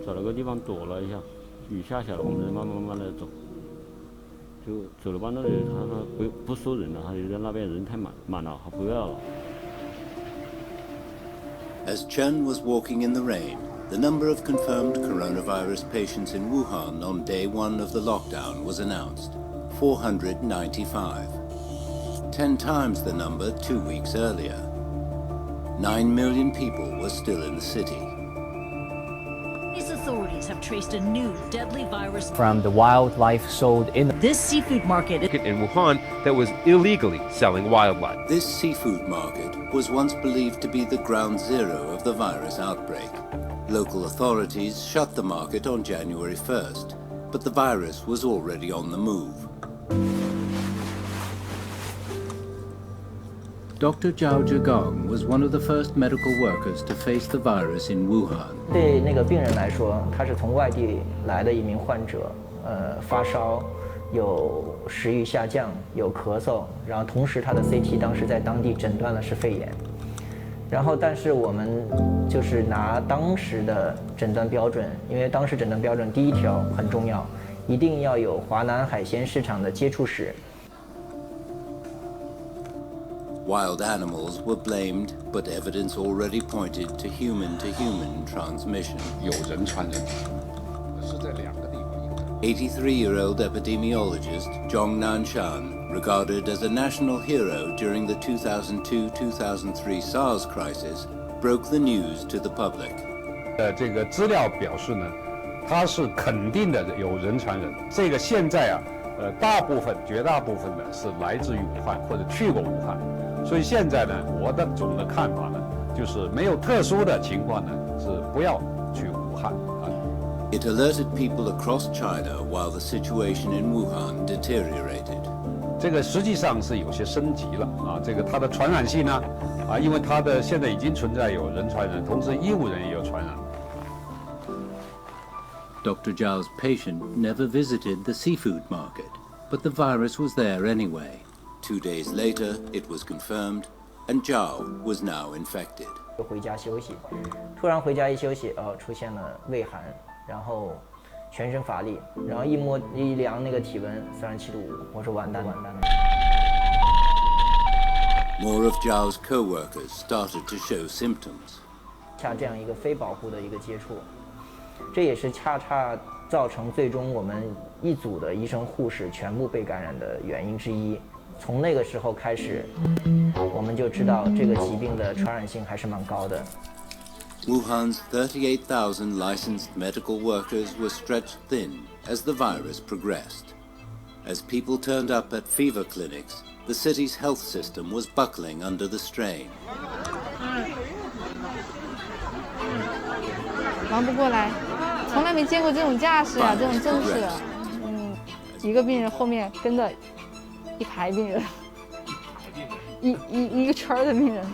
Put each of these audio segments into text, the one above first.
找了个地方躲了一下，雨下来，我们慢慢的走。就走了半路，他说不收人了，他觉得那边人太满了，他不要了。As Chen was walking in the rain, the number of confirmed coronavirus patients in Wuhan on day 1 of the lockdown was announced, 495. 10 times the number 2 weeks earlier. 9 million people were still in the city. These authorities have traced a new deadly virus from the wildlife sold in this seafood market in Wuhan that was illegally selling wildlife. This seafood market was once believed to be the ground zero of the virus outbreak. Local authorities shut the market on January 1st, but the virus was already on the move. Dr. Zhao Zhigong was one of the first medical workers to face the virus in Wuhan. 对那个病人来说，他是从外地来的一名患者，发烧，有食欲下降，有咳嗽，然后同时他的 CT 当时在当地诊断了是肺炎。然后，但是我们就是拿当时的诊断标准，因为当时诊断标准第一条很重要，一定要有华南海鲜市场的接触史。Wild animals were blamed, but evidence already pointed to human-to-human transmission. 有人传人，是在2个地方。83-year-old epidemiologist Zhong Nanshan, regarded as a national hero during the 2002-2003 SARS crisis, broke the news to the public. 这个资料表示呢，它是肯定的有人传人。这个现在啊，绝大部分呢是来自于武汉或者去过武汉。所以现在呢，我的总的看法呢，就是没有特殊的情况呢，是不要去武汉啊。It alerted people across China while the situation in Wuhan deteriorated. 这个实际上是有些升级了啊，这个它的传染性呢，因为它的现在已经存在有人传人，同时医务人也有传染。Dr. Zhao's patient never visited the seafood market, but the virus was there anyway. 2 days later, it was confirmed, and Zhao was now infected. 回家休息，突然回家一休息，出现了畏寒，然后全身乏力，然后一量那个体温37.5度，我说完蛋了。More of Zhao's co-workers started to show symptoms. 像这样一个非保护的一个接触，这也是恰恰造成最终我们一组的医生护士全部被感染的原因之一。从那个时候开始，我们就知道这个疾病的传染性还是蛮高的。Wuhan's 38,000 licensed medical workers were stretched thin as the virus progressed. As people turned up at fever clinics, the city's health system was buckling under the strain. 忙不过来，从来没见过这种架势啊，这种阵势。一个病人后面跟着一排病人，一个圈的病人，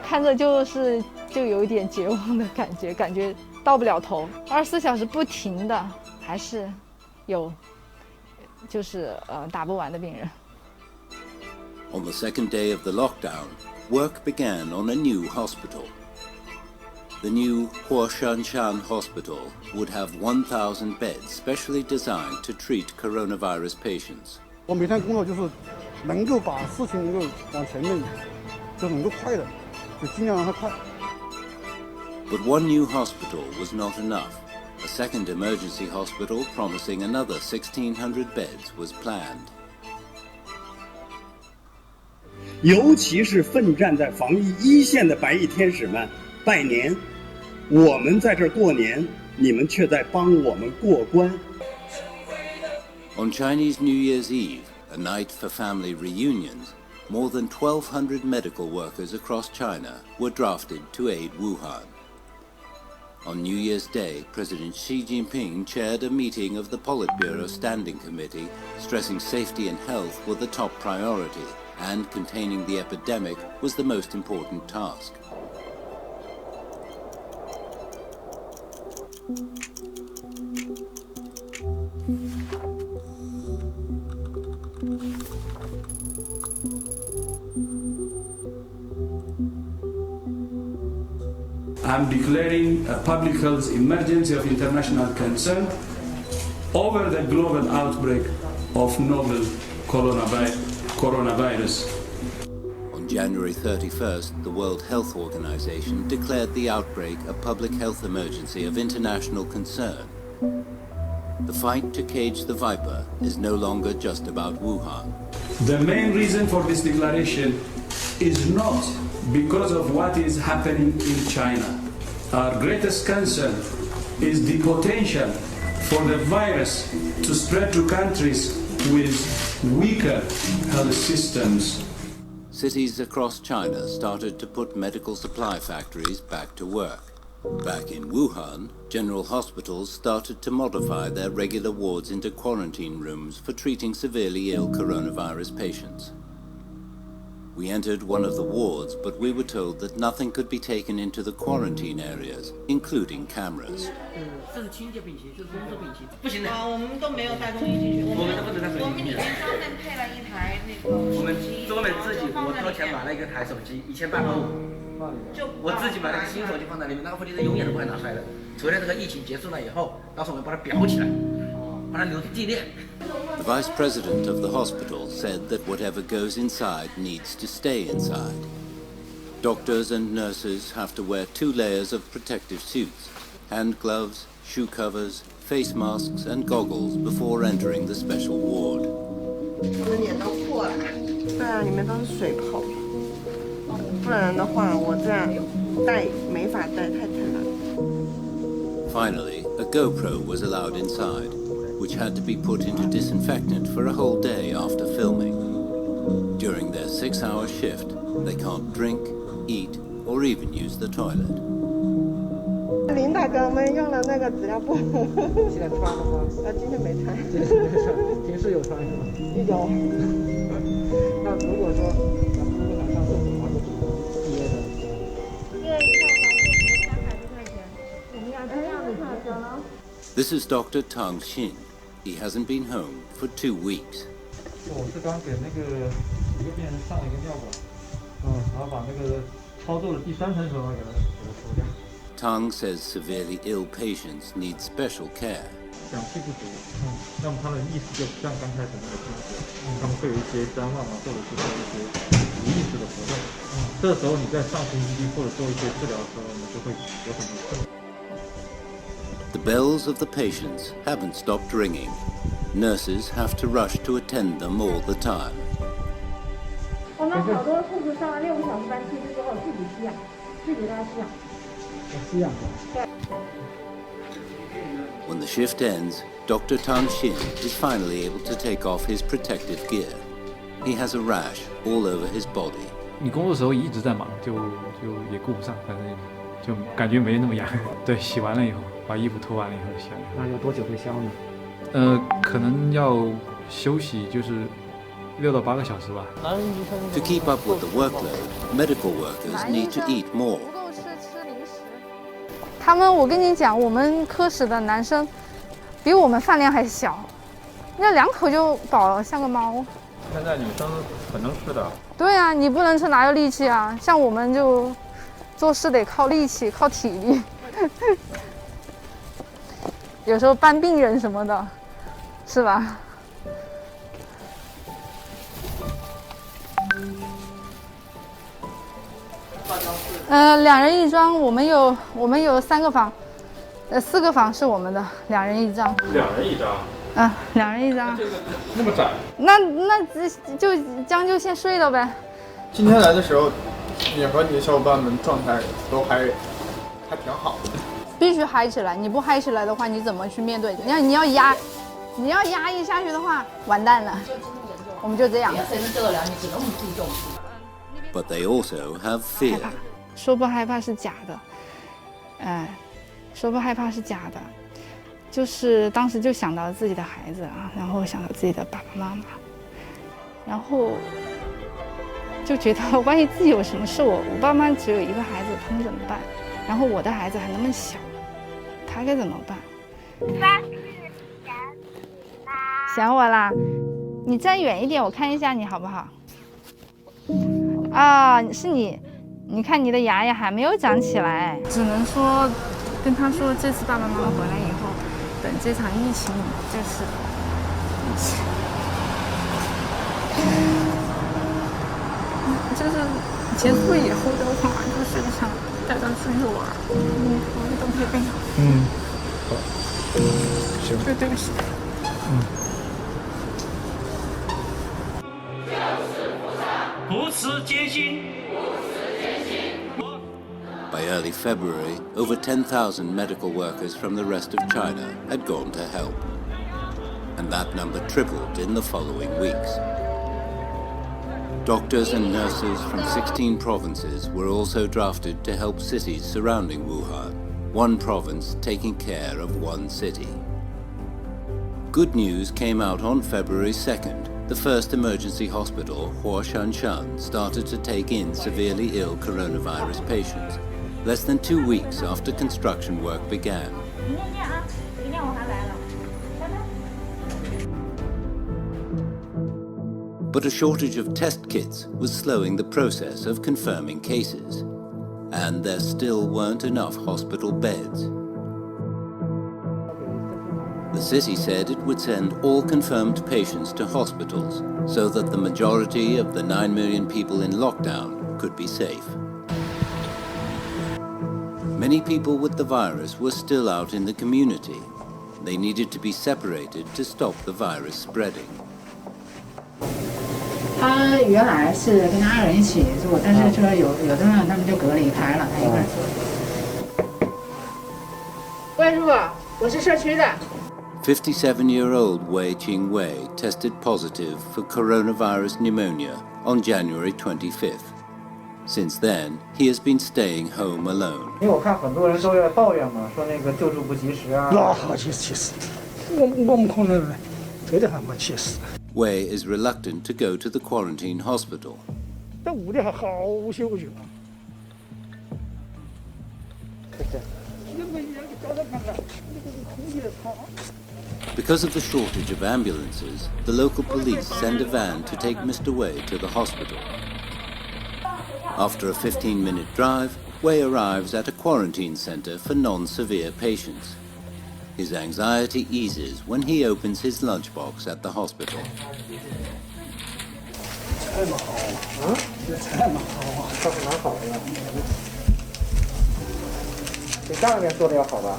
看着就有一点绝望的感觉到不了头。24小时不停的，还是有就是打不完的病人。On the second day of the lockdown, work began on a new hospital. The new Huashanshan Hospital would have 1,000 beds specially designed to treat coronavirus patients. 我每天工作就是能够把事情能够往前面，就能够快的，就尽量让它快。But one new hospital was not enough. A second emergency hospital promising another 1,600 beds was planned. 尤其是奋战在防疫一线的白衣天使们，拜年！我们在这儿过年，你们却在帮我们过关。On Chinese New Year's Eve, a night for family reunions, more than 1,200 medical workers across China were drafted to aid Wuhan. On New Year's Day, President Xi Jinping chaired a meeting of the Politburo Standing Committee, stressing safety and health were the top priority, and containing the epidemic was the most important task. I'm declaring a public health emergency of international concern over the global outbreak of novel coronavirus. On January 31st, the World Health Organization declared the outbreak a public health emergency of international concern. The fight to cage the viper is no longer just about Wuhan. The main reason for this declaration is not because of what is happening in China. Our greatest concern is the potential for the virus to spread to countries with weaker health systems. Cities across China started to put medical supply factories back to work. Back in Wuhan, general hospitals started to modify their regular wards into quarantine rooms for treating severely ill coronavirus patients. We entered one of the wards, but we were told that nothing could be taken into the quarantine areas, including cameras. 这是清洁丙烯，就是工作丙烯，不行的。我们都没有带东西进去，我们都不能带手机进去。我们里面专门配了一台那个。我们专门自己，我掏钱买了一个台手机，1850。就我自己买了个新手机放在里面，那个手机是永远都不会拿出来的，除了这个疫情结束了以后，到时候我们把它裱起来，把它留作纪念。 The vice president of the hospital said that whatever goes inside needs to stay inside. Doctors and nurses have to wear 2 layers of protective suits, hand gloves, shoe covers, face masks and goggles before entering the special ward. 我的脸都破了，对啊，里面都是水泡，不然的话我这样戴没法戴，太疼了。 Finally, a GoPro was allowed inside, which had to be put into disinfectant for a whole day after filming. During their 6-hour shift, they can't drink, eat, or even use the toilet. 领导给我们用了那个纸尿布。现在穿了吗？今天没穿。今天没穿，平时有穿是吗？有。那如果说咱们如果想上厕所的话，都是憋的。这个一套房子300多块钱，我们要这样的价格了。 This is Dr. Tang Xin. He hasn't been home for 2 weeks. 我是刚给那个一个病人上了一个尿管，然后把那个操作的第3层时候给它抽掉。 Tang says severely ill patients need special care. 氧气不足，那么他的意识就不像刚开始那个病人，他们会有一些张望啊，或者是做一些无意识的活动。这时候你在上呼吸机或者做一些治疗的时候，你就会有很多困扰。 The bells of the patients haven't stopped ringing. Nurses have to rush to attend them all the time. 我们好多护士上了6个小时班出去之后自己吸氧，自己给他吸氧。吸氧。对。 When the shift ends, Dr. Tang Xin is finally able to take off his protective gear. He has a rash all over his body. 你工作的时候一直在忙，就也顾不上，反正就感觉没那么痒。对，洗完了以后。 把衣服脱完了以后洗。那要多久会消呢？可能要休息，就是6到8个小时吧。To keep up with the workload, medical workers need to eat more. 不够吃零食。他们，我跟你讲，我们科室的男生比我们饭量还小，那2口就饱了，像个猫。现在女生很能吃的。对啊，你不能吃哪有力气啊？像我们就做事得靠力气，靠体力。有时候搬病人什么的，是吧？2人1张，我们有3个房，4个房是我们的，2人1张。2人1张。2人1张。这个那么窄？那就将就先睡了呗。今天来的时候，你和你的小伙伴们状态都还挺好的。 必须嗨起来！你不嗨起来的话，你怎么去面对？你要压抑下去的话，完蛋了。我们就这样。谁能救得了你？只能我们自己救。But they also have fear. 说不害怕是假的，说不害怕是假的，就是当时就想到自己的孩子啊，然后想到自己的爸爸妈妈，然后就觉得万一自己有什么事，我爸妈只有1个孩子，他们怎么办？然后我的孩子还那么小。 他该怎么办？想我啦？你站远一点，我看一下你好不好？啊，是你，你看你的牙也还没有长起来，只能说跟他说，这次爸爸妈妈回来以后，等这场疫情就是结束以后的话，就是想带他出去玩，都可以跟他。好，行。对不起。不辞艰辛。 By early February, over 10,000 medical workers from the rest of China had gone to help. And that number tripled in the following weeks. Doctors and nurses from 16 provinces were also drafted to help cities surrounding Wuhan, one province taking care of one city. Good news came out on February 2nd. The first emergency hospital, Huashanshan, started to take in severely ill coronavirus patients, less than 2 weeks after construction work began. But a shortage of test kits was slowing the process of confirming cases, and there still weren't enough hospital beds. The city said it would send all confirmed patients to hospitals so that the majority of the 9 million people in lockdown could be safe. Many people with the virus were still out in the community. They needed to be separated to stop the virus spreading. 他原来是跟他爱人一起住，但是说有的人他们就隔离开了，他一个人住。喂，师傅，我是社区的。 57-year-old Wei Qingwei tested positive for coronavirus pneumonia on January 25th. Since then, he has been staying home alone. 因为我看很多人都在抱怨嘛，说那个救助不及时啊。那其实，我们可能这点还没其实。 Wei is reluctant to go to the quarantine hospital. 在屋里还好休息。 Because of the shortage of ambulances, the local police send a van to take Mr. Wei to the hospital. After a 15-minute drive, Wei arrives at a quarantine center for non-severe patients. His anxiety eases when he opens his lunchbox at the hospital. 菜蛮好啊，这菜蛮好啊，倒是蛮好的。比家里面做的要好吧？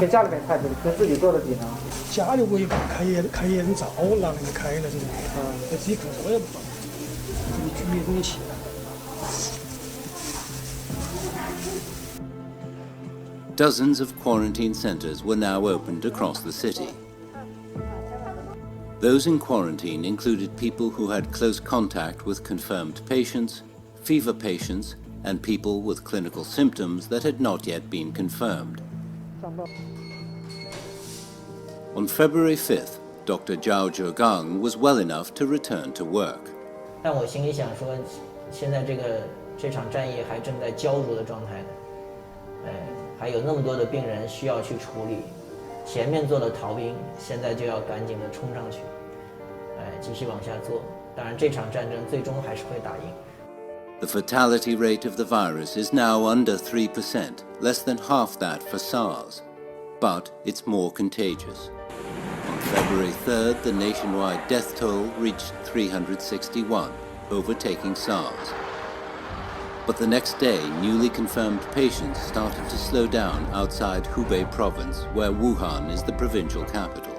跟家里面菜比，跟自己做的比呢？家里我一般开烟灶，拿那个开了就是，我自己可我也不，自己煮东西。 Dozens of quarantine centers were now opened across the city. Those in quarantine included people who had close contact with confirmed patients, fever patients, and people with clinical symptoms that had not yet been confirmed. On February 5th, Dr. Zhao Zhegang was well enough to return to work. 但我心里想说，现在这场战役还正在焦灼的状态呢，还有那么多的病人需要去处理，前面做的逃兵现在就要赶紧的冲上去，继续往下做。当然，这场战争最终还是会打赢。 The fatality rate of the virus is now under 3%, less than half that for SARS, but it's more contagious. On February 3rd, the nationwide death toll reached 361, overtaking SARS. But the next day, newly confirmed patients started to slow down outside Hubei province, where Wuhan is the provincial capital,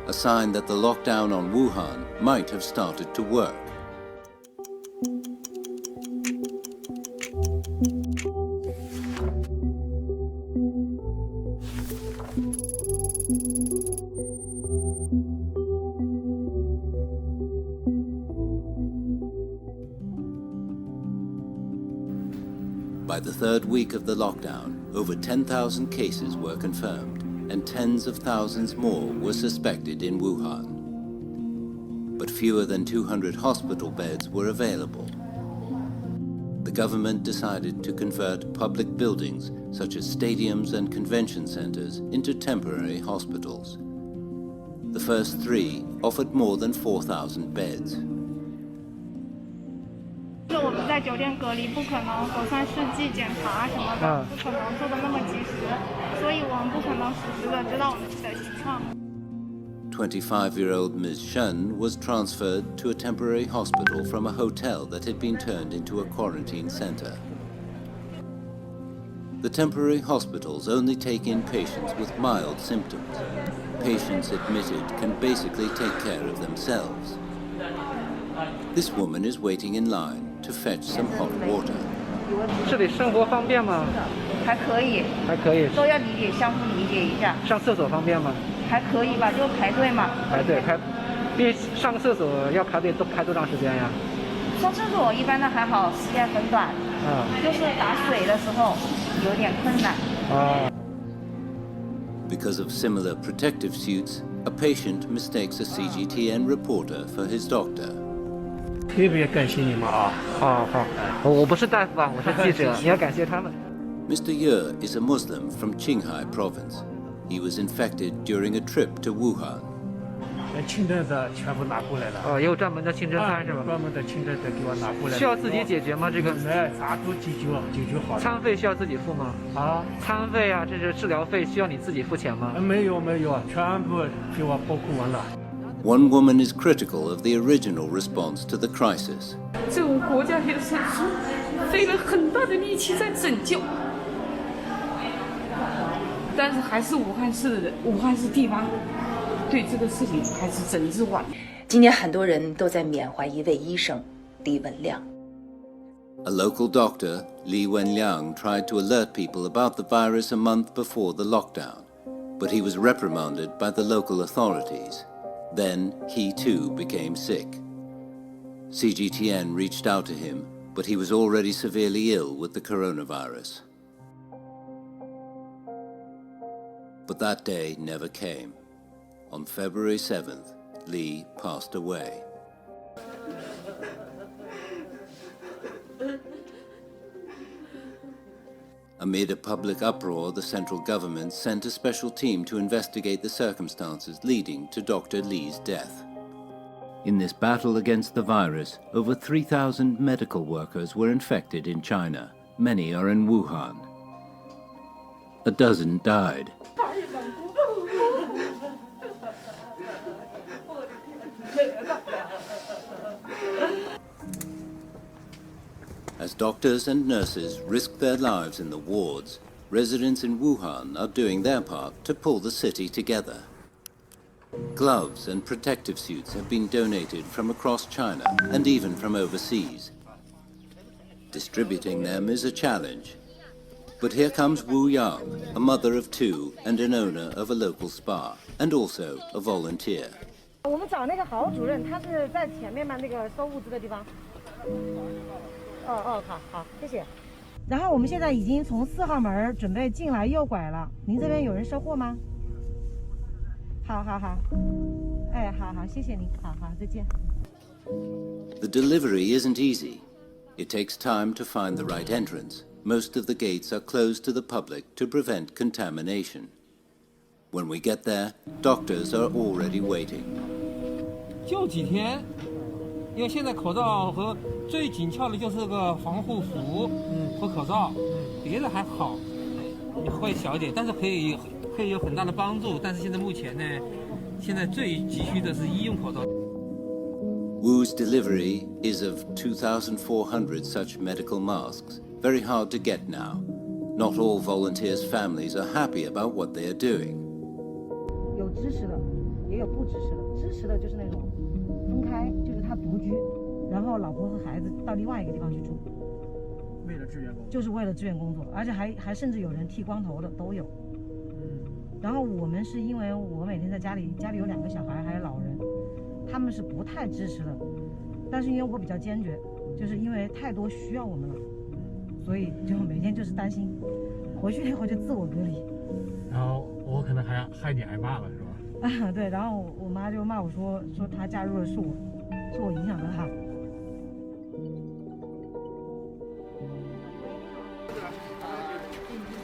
a sign that the lockdown on Wuhan might have started to work. By the third week of the lockdown, over 10,000 cases were confirmed, and tens of thousands more were suspected in Wuhan. But fewer than 200 hospital beds were available. The government decided to convert public buildings, such as stadiums and convention centers, into temporary hospitals. The first 3 offered more than 4,000 beds. 我们在酒店隔离，不可能核酸试剂检查什么的，不可能做的那么及时，所以我们不可能实时的知道我们的情况。25-year-old Ms. Shen was transferred to a temporary hospital from a hotel that had been turned into a quarantine center. The temporary hospitals only take in patients with mild symptoms. Patients admitted can basically take care of themselves. This woman is waiting in line to fetch some hot water. 这里生活方便吗？还可以，还可以。都要相互理解一下。上厕所方便吗？还可以吧，就排队嘛。排队上厕所要排队都排多长时间呀？上厕所一般的还好，时间很短。就是打水的时候有点困难。Because of similar protective suits, a patient mistakes a CGTN reporter for his doctor. 特别感谢你们啊！好，我不是大夫啊，我是记者，你要感谢他们。Mr. Ye is a Muslim from Qinghai province. He was infected during a trip to Wuhan. 清真的全部拿过来了。也有专门的清真餐是吧？专门的清真的给我拿过来。需要自己解决吗？这个？啥都解决好了。餐费需要自己付吗？餐费啊，这是治疗费，需要你自己付钱吗？没有，全部给我包括完了。One woman is critical of the original response to the crisis. 这个国家也是费了很大的力气在拯救，但是还是武汉市地方对这个事情还是整治晚。今年很多人都在缅怀一位医生李文亮。A local doctor, Li Wenliang, tried to alert people about the virus a month before the lockdown, but he was reprimanded by the local authorities. Then he too became sick. CGTN reached out to him, but he was already severely ill with the coronavirus. But that day never came. On February 7th, Li passed away. Amid a public uproar, the central government sent a special team to investigate the circumstances leading to Dr. Li's death. In this battle against the virus, over 3,000 medical workers were infected in China. Many are in Wuhan. A dozen died. As doctors and nurses risk their lives in the wards, residents in Wuhan are doing their part to pull the city together. Gloves and protective suits have been donated from across China and even from overseas. Distributing them is a challenge. But here comes Wu Yang, a mother of two and an owner of a local spa, and also a volunteer. 我们找那个郝主任，他是在前面嘛，那个收物资的地方。好，谢谢。然后我们现在已经从4号门准备进来右拐了，您这边有人收货吗？好，哎，好，谢谢您，好，再见。The delivery isn't easy. It takes time to find the right entrance. Most of the gates are closed to the public to prevent contamination. When we get there, doctors are already waiting. 就几天，因为现在口罩和最紧俏的就是个防护服和口罩，别的还好，会小一点，但是可以有很大的帮助。但是现在目前呢，现在最急需的是医用口罩。Wu's delivery is of 2,400 such medical masks. Very hard to get now. Not all volunteers' families are happy about what they are doing. 有支持的，也有不支持的。支持的就是那种分开，就是他独居，然后老婆和孩子到另外一个地方去住，为了支援工作，就是为了支援工作，而且还甚至有人剃光头的都有。然后我们是因为我每天在家里有2个小孩，还有老人，他们是不太支持的。但是因为我比较坚决，就是因为太多需要我们了，所以就每天就是担心，回去以后就自我隔离。然后我可能还害你挨骂了，是吧？对，然后我妈就骂我说她加入的是我影响到她。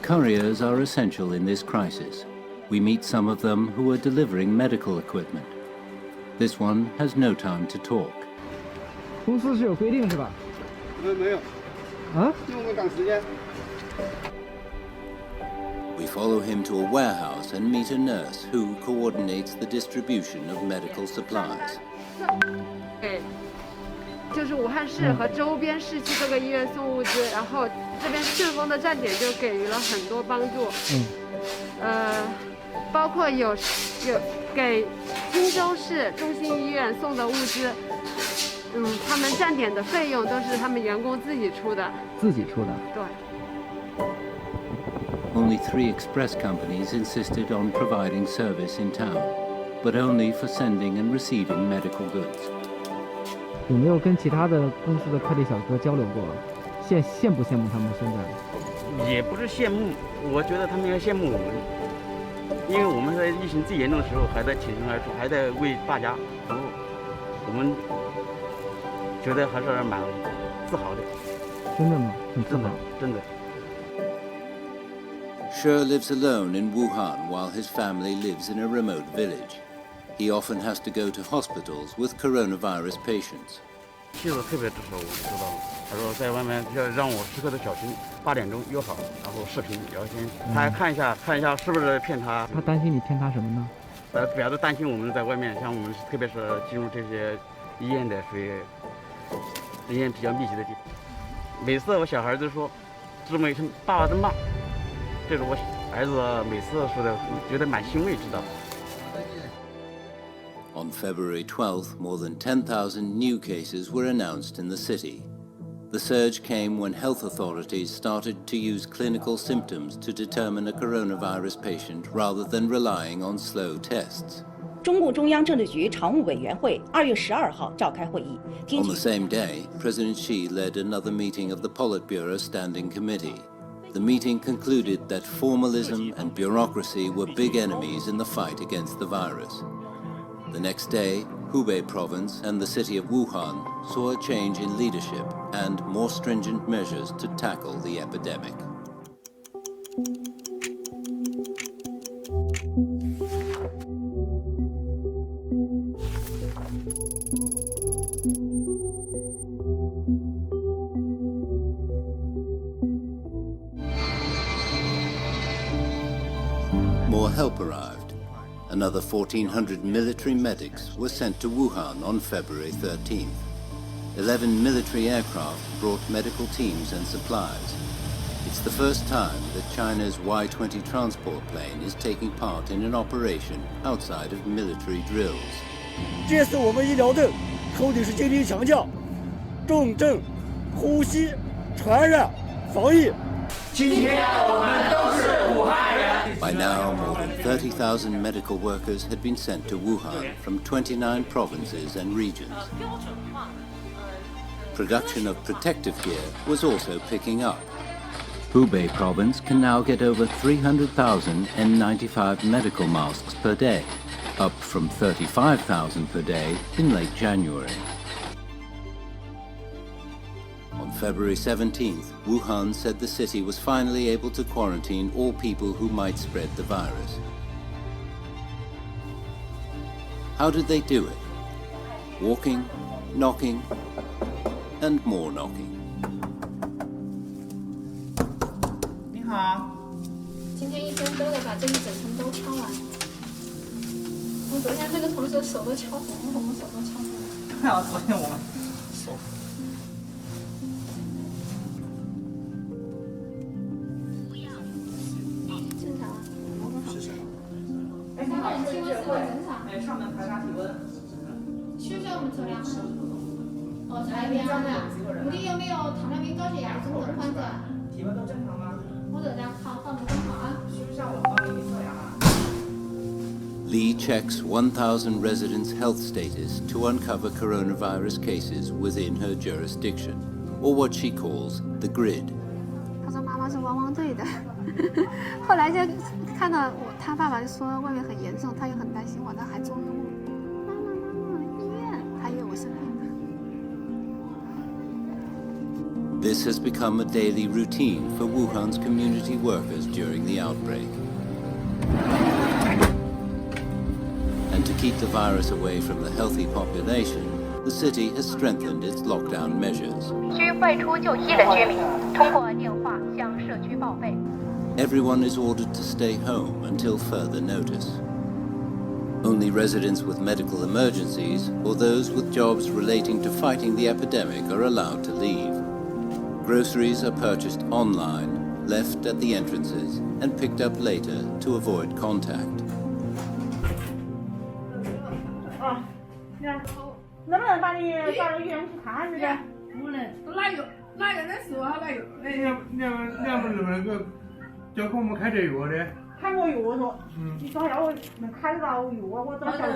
Couriers are essential in this crisis. We meet some of them who are delivering medical equipment. This one has no time to talk. 公司是有规定是吧？没有。啊？因为我们赶时间。We follow him to a warehouse and meet a nurse who coordinates the distribution of medical supplies. 就是武汉市和周边市区各个医院送物资，然后这边顺丰的站点就给予了很多帮助。包括有给荆州市中心医院送的物资，他们站点的费用都是他们员工自己出的。自己出的。对。Only 3 express companies insisted on providing service in town, but only for sending and receiving medical goods. 有没有跟其他的公司的快递小哥交流过？羡不羡慕他们现在？也不是羡慕，我觉得他们应该羡慕我们，因为我们在疫情最严重的时候还在挺身而出，还在为大家服务，我们觉得还是蛮自豪的。真的吗？很自豪。真的。Shi lives alone in Wuhan while his family lives in a remote village. He often has to go to hospitals with coronavirus patients. 妻子特别支持我，知道吗？他说在外面要让我时刻的小心，8点钟约好，然后视频聊天，他还看一下是不是骗他。他担心你骗他什么呢？主要是担心我们在外面，像我们特别是进入这些医院的，属于人员比较密集的地方。每次我小孩都说，这么一声“爸爸真棒”，这是我儿子每次说的，觉得蛮欣慰，知道吧？ On February 12th, more than 10,000 new cases were announced in the city. The surge came when health authorities started to use clinical symptoms to determine a coronavirus patient rather than relying on slow tests. 中共中央政治局常务委员会2月12号召开会议。On the same day, President Xi led another meeting of the Politburo Standing Committee. The meeting concluded that formalism and bureaucracy were big enemies in the fight against the virus. The next day, Hubei province and the city of Wuhan saw a change in leadership and more stringent measures to tackle the epidemic. More help arrived. Another 1,400 military medics were sent to Wuhan on February 13th. 11 military aircraft brought medical teams and supplies. It's the first time that China's Y-20 transport plane is taking part in an operation outside of military drills. 这次我们医疗队抽的是精兵强将，重症、呼吸、传染、防疫。今天我们都是武汉人。 By now, more than 30,000 medical workers had been sent to Wuhan from 29 provinces and regions. Production of protective gear was also picking up. Hubei province can now get over 300,000 N95 medical masks per day, up from 35,000 per day in late January. On February 17th, Wuhan said the city was finally able to quarantine all people who might spread the virus. How did they do it? Walking, knocking, and more knocking. 你好，今天一天都得把这一整层都敲完。我昨天这个同学手都敲红红，手都敲红。对啊，昨天我手。 上面排查体温，需不需要我们测量？哦，查一遍啊。你有没有糖尿病、高血压、中等患者？体温都正常吗？我等下好，放门关好啊。需不需要我帮你测量啊？ Li checks 1,000 residents' health status to uncover coronavirus cases within her jurisdiction, or what she calls the grid. 他说妈妈是汪汪队的，后来就看到他爸爸就说外面很严重，他也很担心我，他还做噩梦，妈妈医院，他以为我生病了。 This has become a daily routine for Wuhan's community workers during the outbreak. And to keep the virus away from the healthy population, the city has strengthened its lockdown measures. 需外出就医的居民通过电话向社区报备。 Everyone is ordered to stay home until further notice. Only residents with medical emergencies or those with jobs relating to fighting the epidemic are allowed to leave. Groceries are purchased online, left at the entrances, and picked up later to avoid contact. 啊，能不能把你到医院去看这个？不能，哪个人说哪个？你们那个叫给我们开这药的？开我药说，你说要我能开得到药，我怎么晓得？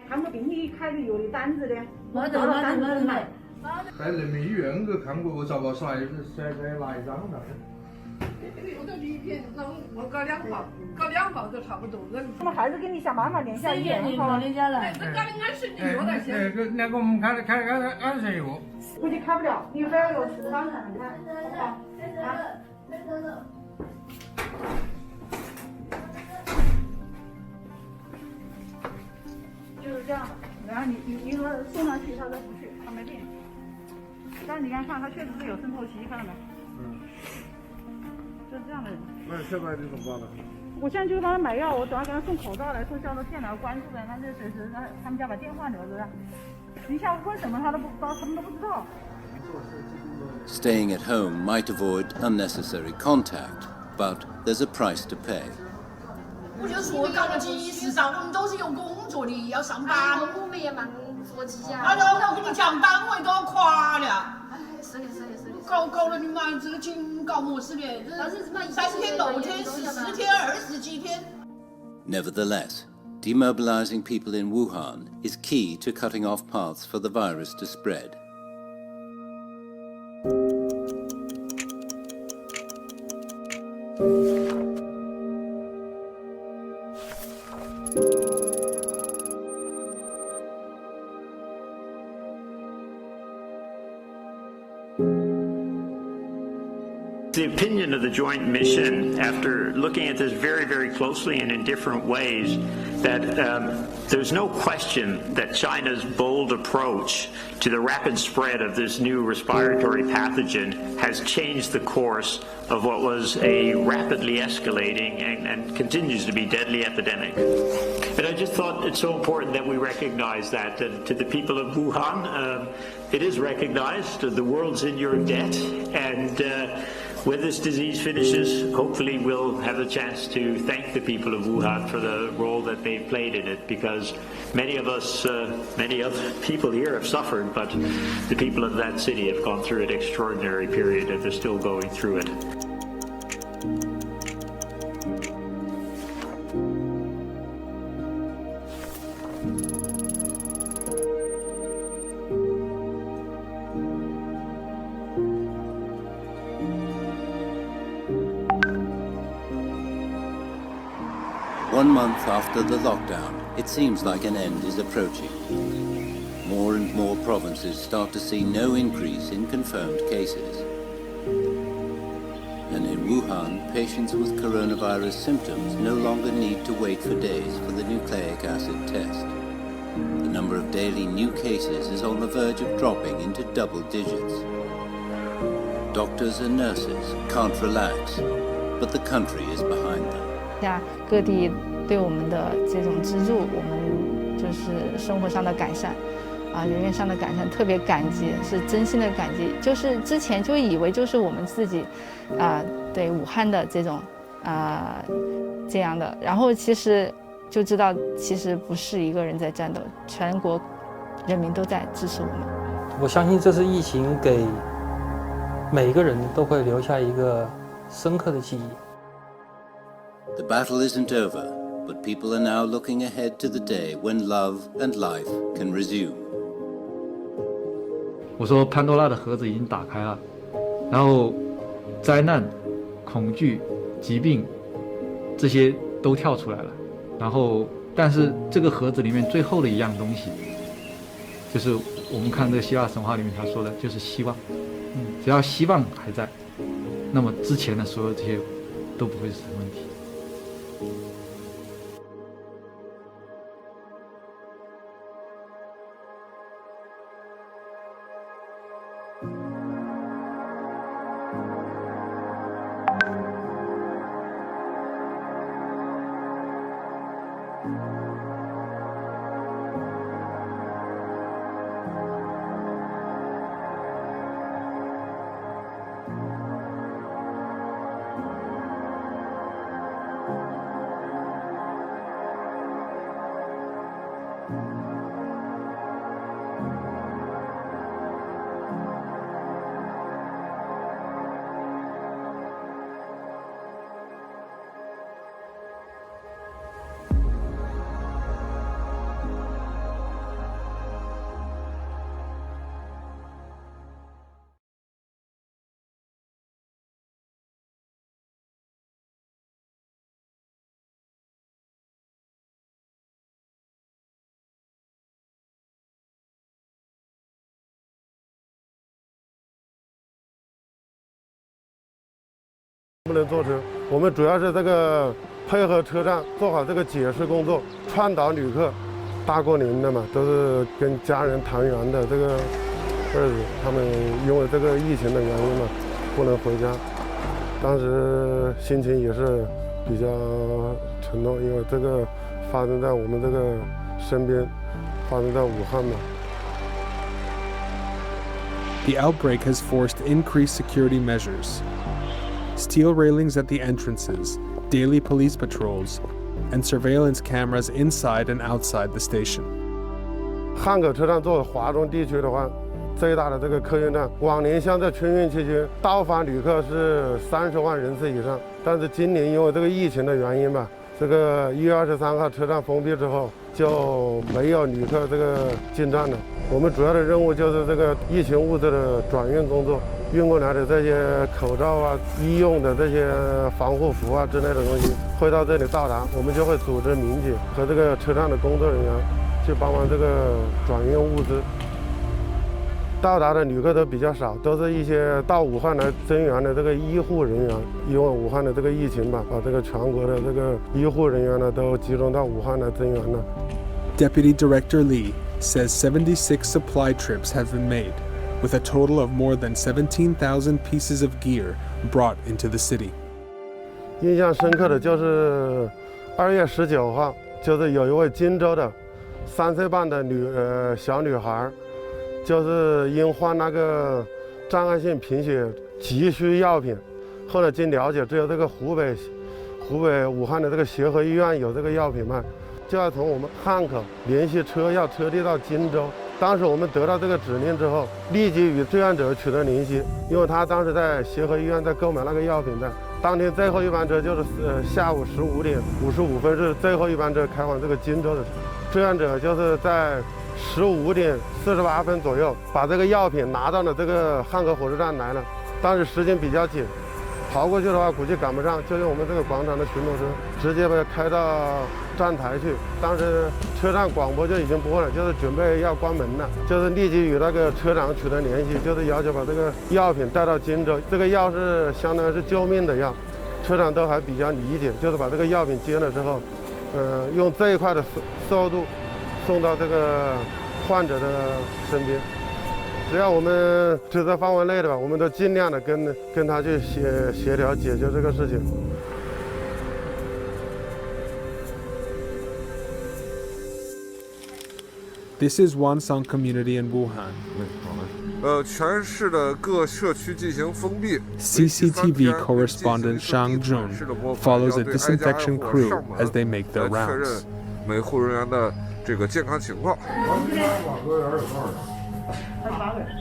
他们给你开的药的单子的，我拿了单子来。在人民医院我看过，我找不出来，拿一张来。这个有的一片，我搞2包就差不多了。我们还是给你想办法联系医院好。这搞的安神药那些。那个我们开安神药。估计开不了，你非要有吃饭才能开，好啊。就是这样的，然后你说送上去，他说不去，他没病。但是你看，他确实是有渗透期，看到没？就是这样的人。那现在你怎么办呢？我现在就帮他买药，我等下给他送口罩来，送消毒电脑关注呗，他就随时他们家把电话留着。你想问什么他都不知道，什么都不知道。Staying at home might avoid unnecessary contact, but there's a price to pay. 我就说搞了几十上，我们都是有工作的，要上班。我们也忙着急啊。我跟你讲，单位都要垮了。哎，是的。搞了你妈这个紧搞么事的？3天6天14天20几天。Nevertheless, demobilizing people in Wuhan is key to cutting off paths for the virus to spread. The opinion of the joint mission, after looking at this very, very closely and in different ways, that there's no question that China's bold approach to the rapid spread of this new respiratory pathogen has changed the course of what was a rapidly escalating and continues to be deadly epidemic. And I just thought it's so important that we recognize that to the people of Wuhan, it is recognized, the world's in your debt, and when this disease finishes, hopefully we'll have a chance to thank the people of Wuhan for the role that they've played in it, because many of us, many other people here have suffered, but the people of that city have gone through an extraordinary period and they're still going through it. One month after the lockdown, it seems like an end is approaching. More and more provinces start to see no increase in confirmed cases. And in Wuhan, patients with coronavirus symptoms no longer need to wait for days for the nucleic acid test. The number of daily new cases is on the verge of dropping into double digits. Doctors and nurses can't relax, but the country is behind them. 各地对我们的这种资助，我们就是生活上的改善，人员上的改善，特别感激，是真心的感激。就是之前就以为就是我们自己，对武汉的这种这样的，然后其实就知道其实不是一个人在战斗，全国人民都在支持我们。我相信这次疫情给每个人都会留下一个深刻的记忆。The battle isn't over, but people are now looking ahead to the day when love and life can resume. 我说潘多拉的盒子已经打开了，然后灾难、恐惧、疾病这些都跳出来了，然后但是这个盒子里面最后的一样东西，就是我们看这个希腊神话里面他说的，就是希望。只要希望还在，那么之前的所有这些都不会是问题。不能坐车，我们主要是这个配合车站做好这个解释工作，倡导旅客。大过年的嘛，都是跟家人团圆的这个日子，他们因为这个疫情的原因嘛，不能回家。当时心情也是比较沉重，因为这个发生在我们这个身边，发生在武汉嘛。The outbreak has forced increased security measures. Steel railings at the entrances, daily police patrols, and surveillance cameras inside and outside the station. 汉口车站作为华中地区的话，最大的这个客运站，往年像在春运期间到访旅客是30万人次以上，但是今年因为这个疫情的原因吧，这个1月23号车站封闭之后就没有旅客这个进站了。我们主要的任务就是这个疫情物资的转运工作。运过来的这些口罩啊、医用的这些防护服啊之类的东西会到这里到达，我们就会组织民警和这个车站的工作人员去帮忙这个转运物资。到达的旅客都比较少，都是一些到武汉来增援的这个医护人员。因为武汉的这个疫情吧，把这个全国的这个医护人员呢都集中到武汉来增援了。Deputy Director Li says 76 supply trips have been made, with a total of more than 17,000 pieces of gear brought into the city. 印象深刻的就是2月19号，就是有一位荆州的3岁半的小女孩，就是因患那个障碍性贫血急需药品，后来经了解，只有这个湖北武汉的这个协和医院有这个药品卖，就要从我们汉口联系车要车递到荆州。当时我们得到这个指令之后，立即与志愿者取得联系，因为他当时在协和医院在购买那个药品的。当天最后一班车就是下午15点55分是最后一班车开往这个荆州的车。志愿者就是在15点48分左右把这个药品拿到了这个汉口火车站来了。当时时间比较紧，跑过去的话估计赶不上，就用我们这个广场的巡逻车直接把它开到站台去。当时车站广播就已经播了，就是准备要关门了，就是立即与那个车长取得联系，就是要求把这个药品带到荆州。这个药是相当于是救命的药，车长都还比较理解，就是把这个药品接了之后，用最快的速度送到这个患者的身边。只要我们职责范围内的吧，我们都尽量的跟他去协调解决这个事情。This is Wansong community in Wuhan. 全市的各社区进行封闭。CCTV correspondent Shang Jun follows a disinfection crew as they make their rounds. 确认每户人员的这个健康情况。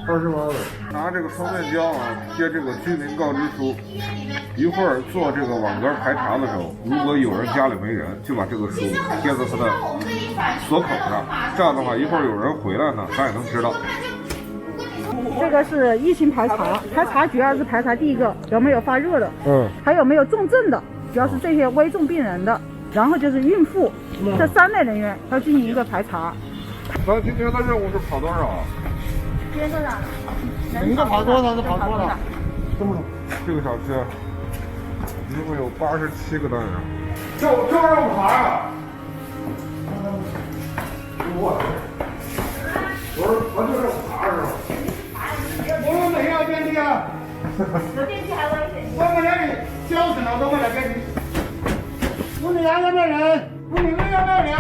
28位，拿这个双面胶啊贴这个居民告知书，一会儿做这个网格排查的时候，如果有人家里没人，就把这个书贴在他的锁口上，这样的话一会儿有人回来呢，咱也能知道。这个是疫情排查，排查主要是排查第一个有没有发热的，还有没有重症的，主要是这些危重病人的，然后就是孕妇，这3类人员要进行一个排查。咱今天的任务是跑多少？今天多少？你们跑多少是跑多少？这么多，这个小区一共有87个单元。就让爬呀！我就这么爬是吧？我们没要电梯啊！有电梯还危险。我们那里脚趾头都没来给你。我屋里还有没有人？屋里面有没有人？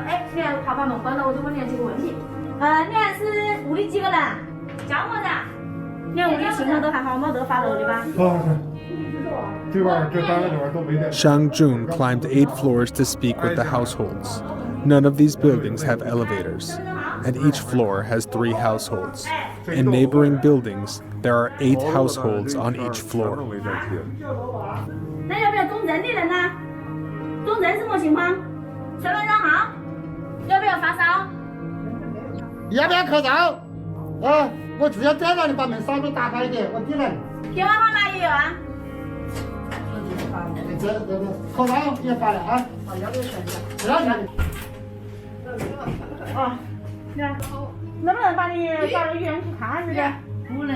哎，你看他把门关了，我就问你几个问题。你还是屋里几个人？叫么子？你看屋里情况都还好，没得发楼的吧？Shang Jun climbed 8 floors to speak with the households. None of these buildings have elevators, and each floor has 3 households. In neighboring buildings, there are 8 households on each floor. 那要不要中证的人呢？中证什么情况？身份证号？要不要发烧？要不要口罩？我只要再让你把门稍微打开一点，我进来。电话号码也有啊。口罩也发了啊。要不要选一下？不要钱。啊，你看，能不能把你到医院去看这个？不能，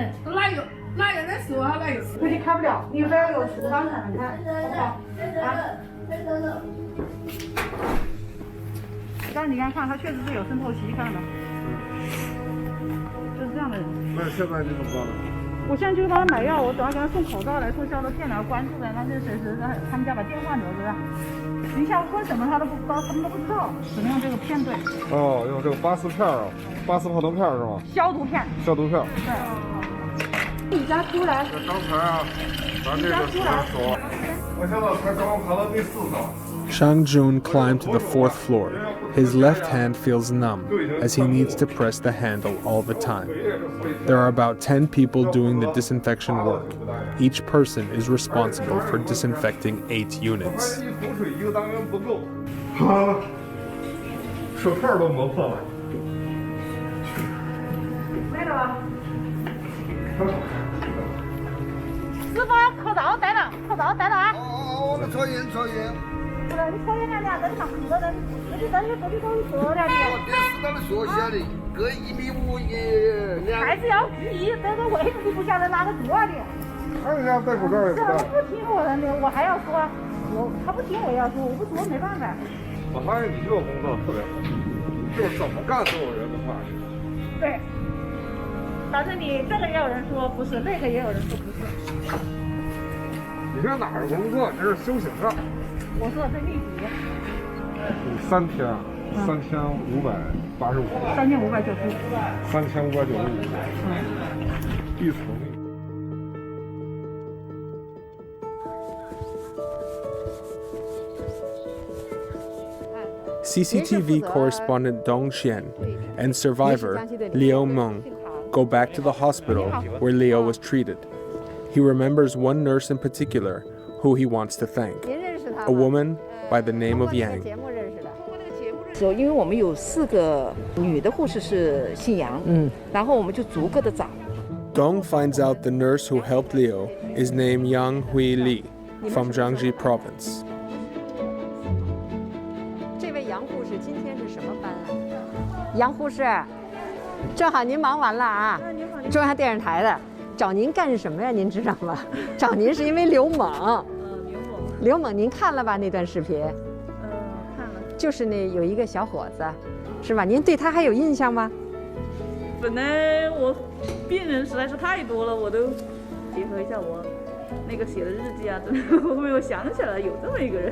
哪有的说哪有。估计开不了，你非要有处方才能看，好不好？但是你看，他确实是有渗透期，看到没？就是这样的人。那现在你怎么办呢？我现在就帮他买药，我等下给他送口罩来，送消毒片来，关注着，那就随时让他们家把电话留着。你想喝什么他都不知道，他们都不知道，只能用这个片对。哦，用这个巴斯片啊，巴斯泡腾片是吗？消毒片。消毒片。对。你家出来。刚才啊，咱这个说，我现在才刚爬到第4层。Shang Jun climbed to the 4th floor. His left hand feels numb as he needs to press the handle all the time. There are about 10 people doing the disinfection work. Each person is responsible for disinfecting 8 units. 手套都磨破了。来了。师傅，口罩戴了，口罩戴了啊！我们抽烟。不是，你抽烟两在这上隔着，这里都是隔着的。我电视上面说下的，隔1.5米也。还是要注意，这个位置你不晓得哪个坐的。人家戴口罩也不戴。不听我的，我还要说，他不听我也要说，我不说没办法。我发现你这个工作特别好，就是怎么干都有人能骂你。对。但是你这个也有人说不是，那个也有人说不是。你这哪是工作，这是修行啊！我说的是立即。3天，3585。3595。3595。一层。CCTV correspondent Dong Xian and survivor Liu Meng go back to the hospital where Leo was treated. He remembers one nurse in particular who he wants to thank, a woman by the name of Yang. 因为我们有4个女的护士是姓杨，然后我们就逐个的找。Dong finds out the nurse who helped Leo is named Yang Hui Li from Jiangxi Province. 这位杨护士今天是什么班啊？杨护士，正好您忙完了啊，中央电视台的。找您干什么呀？您知道吗？找您是因为刘猛。刘猛，您看了吧那段视频？看了。就是那有一个小伙子，是吧？您对他还有印象吗？本来我病人实在是太多了，我都结合一下我那个写的日记啊，真的我没有想起来有这么一个人。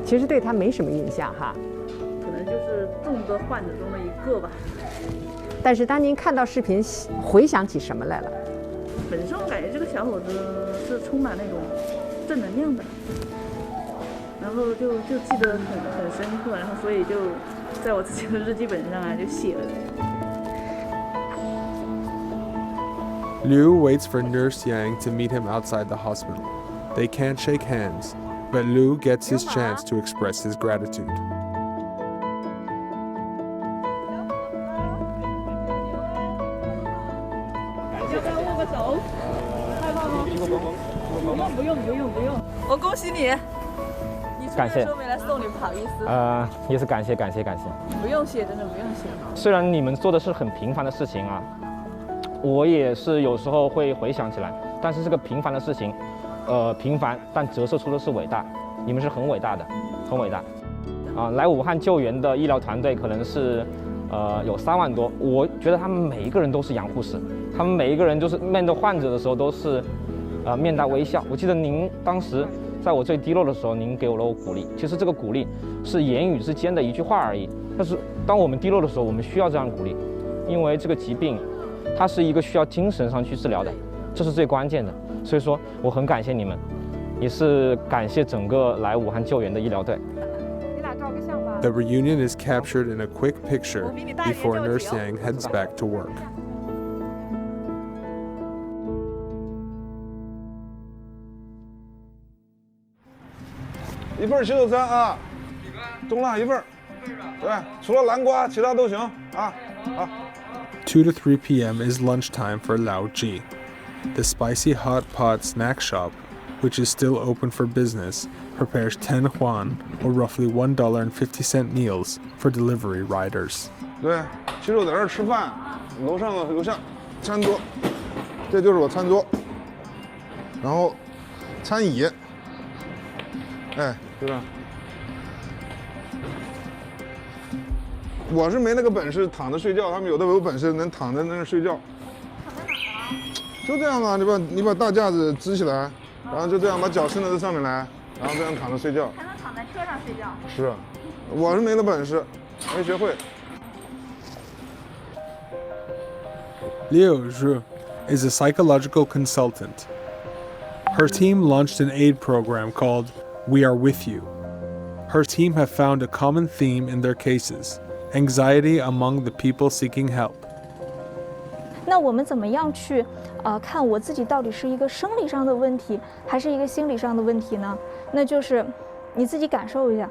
其实对他没什么印象哈。可能就是众多患者中的一个吧。但是当您看到视频，回想起什么来了？本身我感觉这个小伙子是充满那种正能量的，然后就记得很深刻，然后所以就在我自己的日记本上啊就写了。Liu waits for Nurse Yang to meet him outside the hospital. They can't shake hands, but Liu gets his chance to express his gratitude. 不用，我恭喜你，你出来说没来送你，不好意思。也是感谢。不用谢，真的不用谢。虽然你们做的是很平凡的事情啊，我也是有时候会回想起来，但是这个平凡的事情，平凡但折射出的是伟大，你们是很伟大的，很伟大。来武汉救援的医疗团队可能是有3万多，我觉得他们每一个人都是杨护士，他们每一个人就是面对患者的时候都是面带微笑。我记得您当时在我最低落的时候，您给了我鼓励。其实这个鼓励是言语之间的一句话而已，但是当我们低落的时候，我们需要这样鼓励，因为这个疾病，它是一个需要精神上去治疗的，这是最关键的。所以说，我很感谢你们，也是感谢整个来武汉救援的医疗队。The reunion is captured in a quick picture before Nurse Yang heads back to work. 一份洗手餐啊，中辣一份，对，除了南瓜，其他都行啊。好。2 to 3 p.m. is lunchtime for Lao Ji. The spicy hot pot snack shop, which is still open for business, prepares 10 yuan, or roughly $1.50 meals for delivery riders. 对，其实我在这儿吃饭，楼上有下餐桌，这就是我餐桌，然后餐椅，哎，就这样。我是没那个本事躺着睡觉，他们有的有本事能躺在那儿睡觉。就这样嘛，你把大架子支起来，然后就这样把脚伸到这上面来，然后这样躺着睡觉。还能躺在车上睡觉？是，我是没那本事，没学会。Liu Zhu is a psychological consultant. Her team launched an aid program called We Are With You. Her team have found a common theme in their cases: anxiety among the people seeking help. 那我们怎么样去看我自己到底是一个生理上的问题，还是一个心理上的问题呢？那就是你自己感受一下，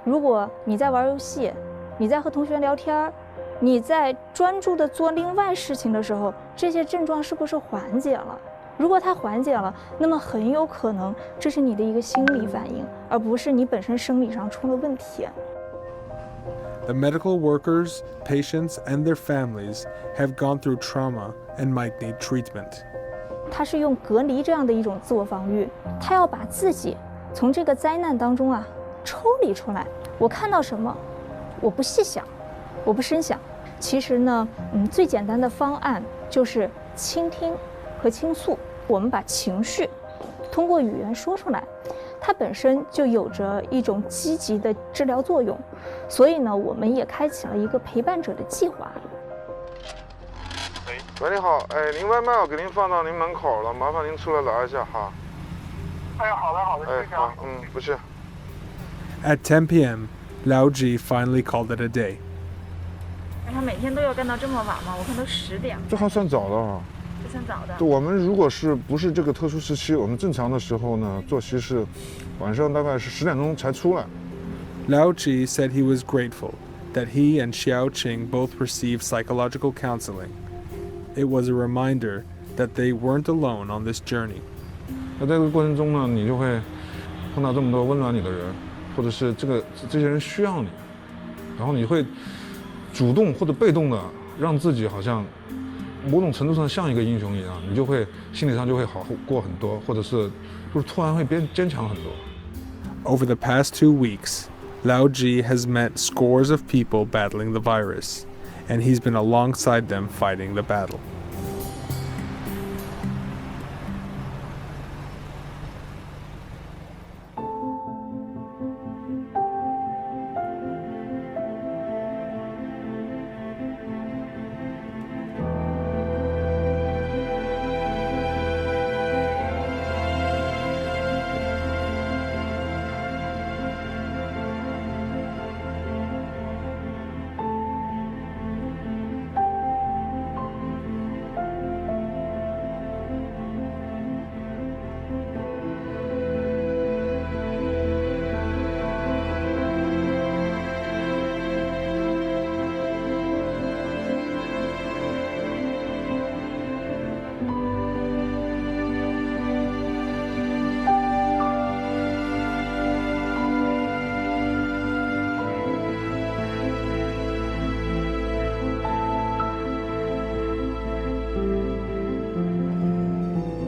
如果你在玩游戏，你在和同学聊天，你在专注的做另外事情的时候，这些症状是不是缓解了？如果它缓解了，那么很有可能这是你的一个心理反应，而不是你本身生理上出了问题。The medical workers, patients, and their families have gone through trauma and might need treatment. 他是用隔离这样的一种自我防御，他要把自己从这个灾难当中抽离出来。我看到什么，我不细想，我不深想。其实呢，最简单的方案就是倾听和倾诉。我们把情绪通过语言说出来，它本身就有着一种积极的治疗作用。所以呢，我们也开启了一个陪伴者的计划。喂，你好，哎，您外卖我给您放到您门口了，麻烦您出来拿一下哈。哎，好的好的，谢谢啊。不是。At 10 p.m., Lao Ji finally called it a day. 他每天都要干到这么晚吗？我看都10点了。这还算早的啊。这算早的。对，我们如果不是这个特殊时期，我们正常的时候呢，作息是晚上大概是10点钟才出来。Lao Ji said he was grateful that he and Xiao Qing both received psychological counseling. It was a reminder that they weren't alone on this journey. 在这个过程中呢，你就会碰到这么多温暖你的人，或者是这些人需要你，然后你会主动或者被动的让自己好像某种程度上像一个英雄一样，你就会心理上就会好过很多，或者是就是突然会变坚强很多。Over the past 2 weeks, Lao Ji has met scores of people battling the virus, and he's been alongside them fighting the battle.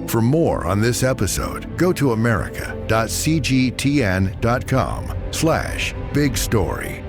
For more on this episode, go to america.cgtn.com/big story.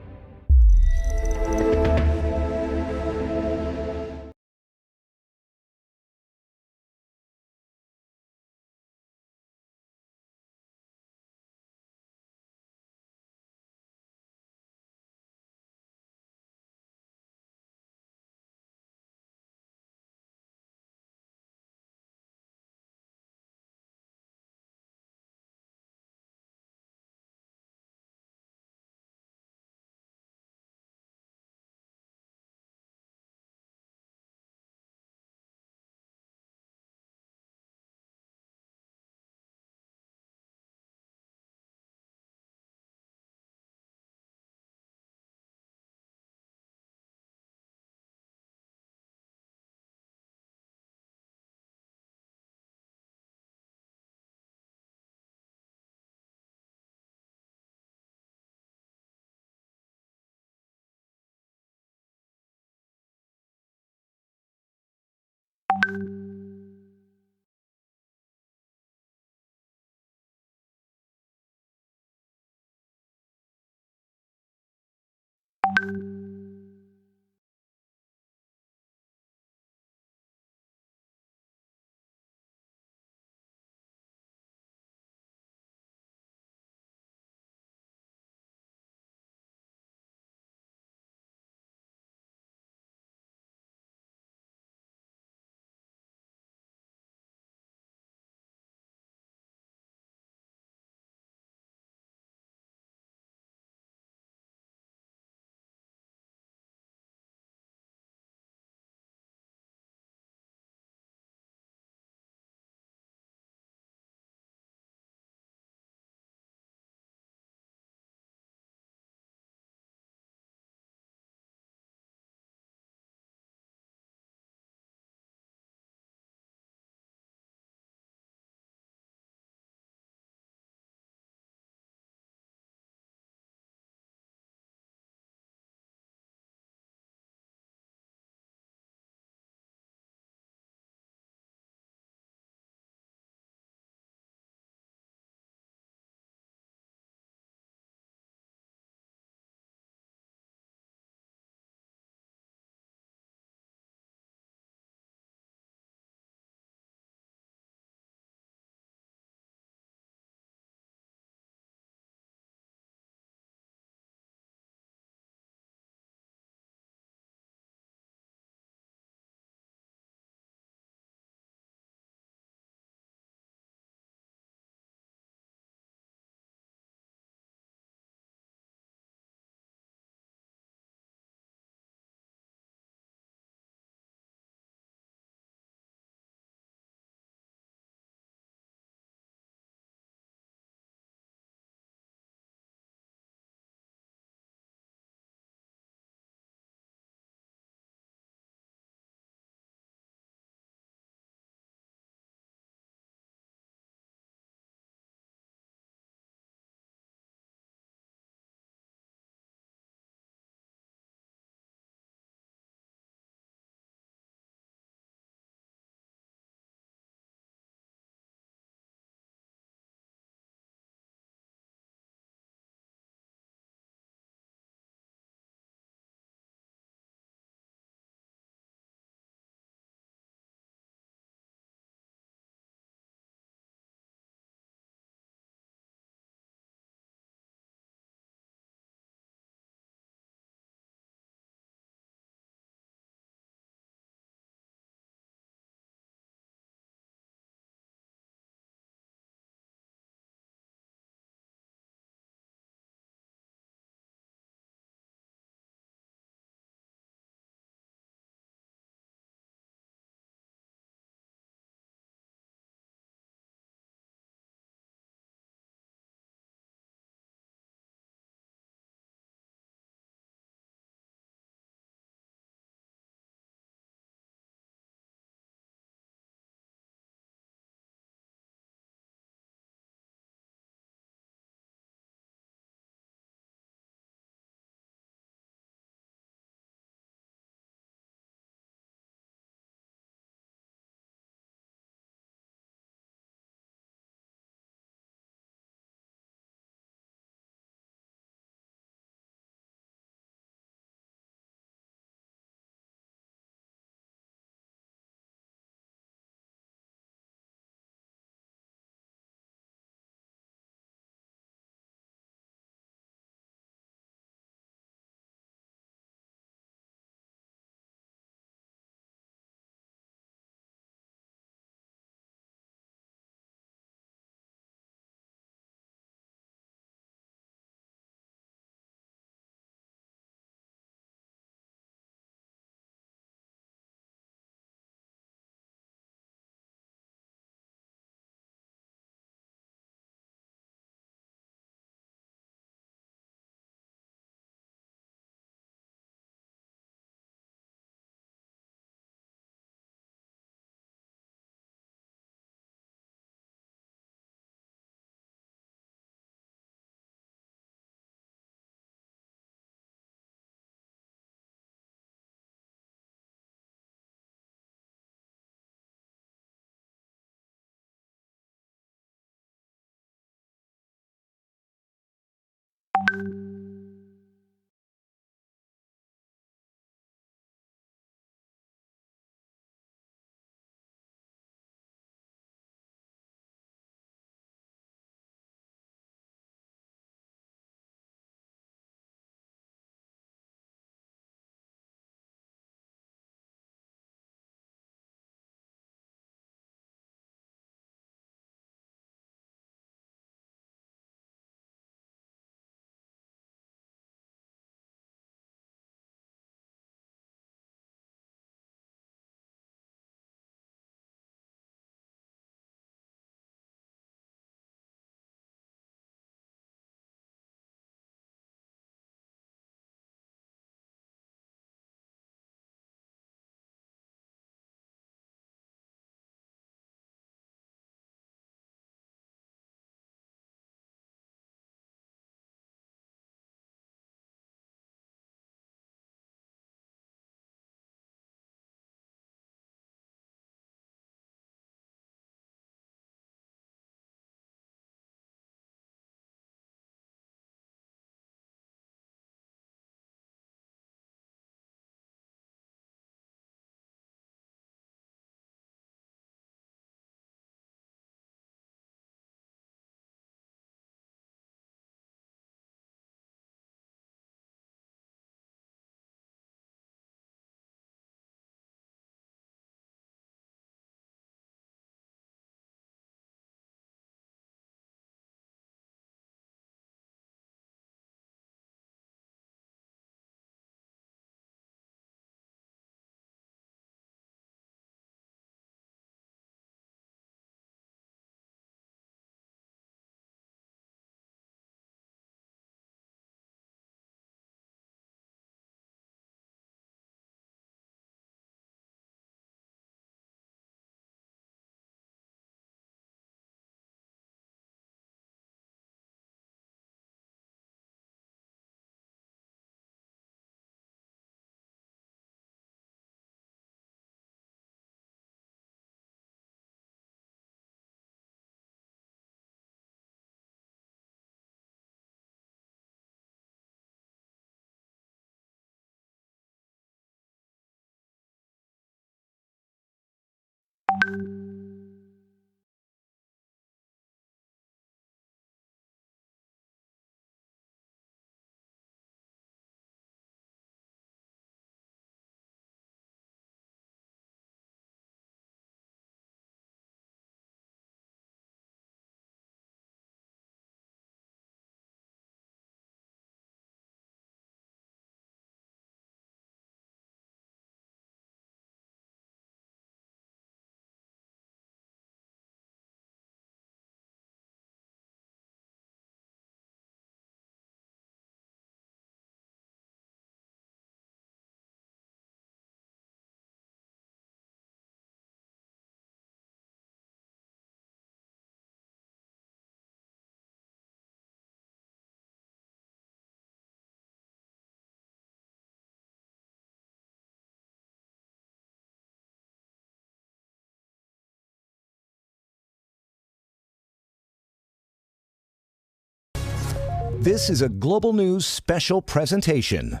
This is a Global News special presentation.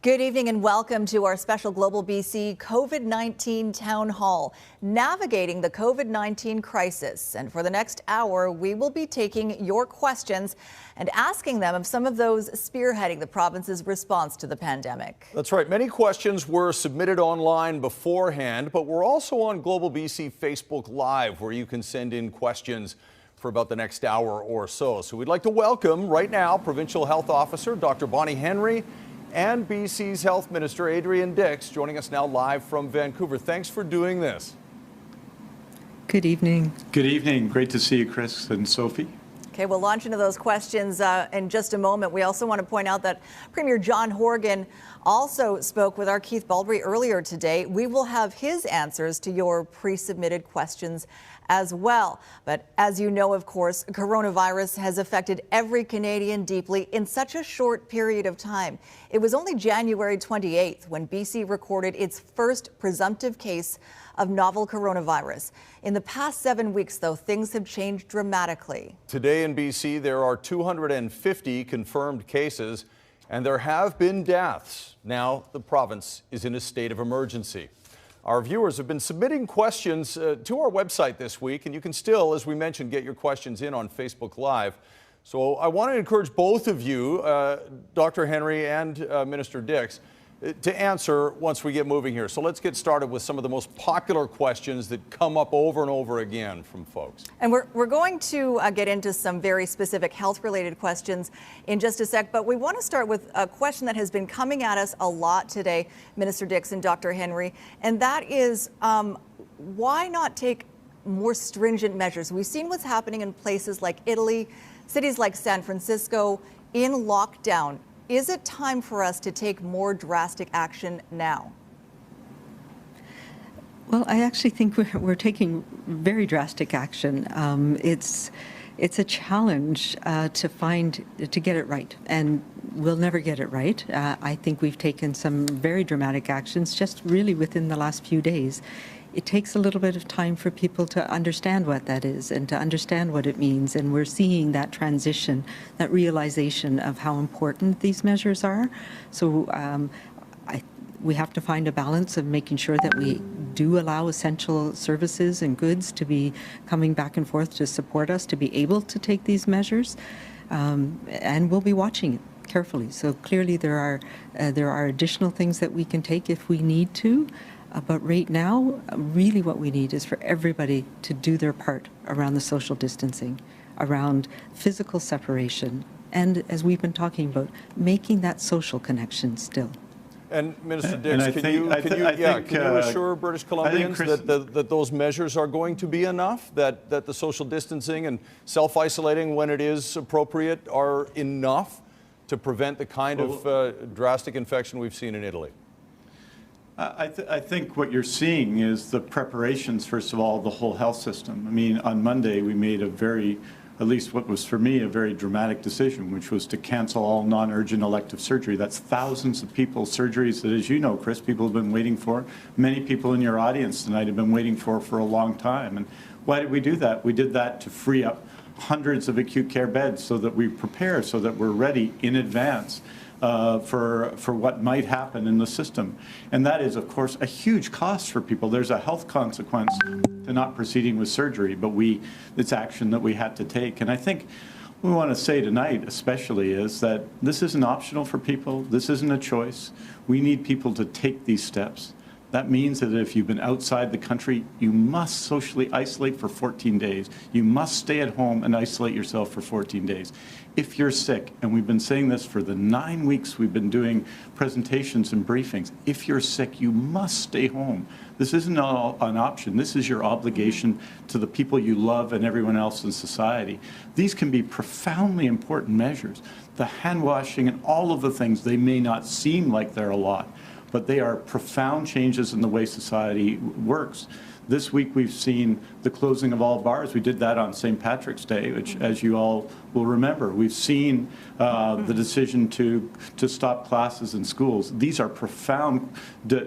Good evening and welcome to our special Global BC COVID-19 Town Hall, navigating the COVID-19 crisis. And for the next hour, we will be taking your questions and asking them of some of those spearheading the province's response to the pandemic. That's right. Many questions were submitted online beforehand, but we're also on Global BC Facebook Live, where you can send in questions for about the next hour or so. So we'd like to welcome right now Provincial Health Officer Dr. Bonnie Henry and BC's Health Minister Adrian Dix, joining us now live from Vancouver. Thanks for doing this. Good evening. Good evening. Great to see you, Chris and Sophie. Okay, we'll launch into those questions in just a moment. We also want to point out that Premier John Horgan also spoke with our Keith Baldry earlier today. We will have his answers to your pre-submitted questions as well. But as you know, of course, coronavirus has affected every Canadian deeply in such a short period of time. It was only January 28th when BC recorded its first presumptive case of novel coronavirus. In the past 7 weeks, though, things have changed dramatically. Today in BC, there are 250 confirmed cases, and there have been deaths. Now the province is in a state of emergency. Our viewers have been submitting questions to our website this week, and you can still, as we mentioned, get your questions in on Facebook Live. So I want to encourage both of you, Dr. Henry and Minister Dix, to answer once we get moving here. So let's get started with some of the most popular questions that come up over and over again from folks. And we're going to get into some very specific health-related questions in just a sec, but we want to start with a question that has been coming at us a lot today, Minister Dix and Dr. Henry, and that is why not take more stringent measures? We've seen what's happening in places like Italy, cities like San Francisco in lockdown. Is it time for us to take more drastic action now? Well, I actually think we're taking very drastic action. It's a challenge to get it right, and we'll never get it right. I think we've taken some very dramatic actions just really within the last few days. It takes a little bit of time for people to understand what that is and to understand what it means. And we're seeing that transition, that realization of how important these measures are. So we have to find a balance of making sure that we do allow essential services and goods to be coming back and forth to support us, to be able to take these measures. And we'll be watching it carefully. So clearly there are additional things that we can take if we need to. But right now, really what we need is for everybody to do their part around the social distancing, around physical separation, and as we've been talking about, making that social connection still. And Minister Dix, can you assure British Columbians that those measures are going to be enough, that the social distancing and self-isolating when it is appropriate are enough to prevent the kind of drastic infection we've seen in Italy? I think what you're seeing is the preparations, first of all, the whole health system. I mean, on Monday, we made at least what was for me, a very dramatic decision, which was to cancel all non-urgent elective surgery. That's thousands of people's surgeries that, as you know, Chris, people have been waiting for. Many people in your audience tonight have been waiting for a long time. And why did we do that? We did that to free up hundreds of acute care beds so that we prepare, so that we're ready in advance for what might happen in the system. And that is, of course, a huge cost for people. There's a health consequence to not proceeding with surgery, but it's action that we had to take. And I think what we want to say tonight especially is that this isn't optional for people. This isn't a choice. We need people to take these steps. That means that if you've been outside the country, you must socially isolate for 14 days. You must stay at home and isolate yourself for 14 days. If you're sick, and we've been saying this for the 9 weeks we've been doing presentations and briefings, if you're sick, you must stay home. This isn't an option. This is your obligation to the people you love and everyone else in society. These can be profoundly important measures. The hand washing and all of the things, they may not seem like they're a lot, but they are profound changes in the way society works. This week we've seen the closing of all bars. We did that on St. Patrick's Day, which, as you all will remember. We've seen the decision to stop classes in schools. These are profound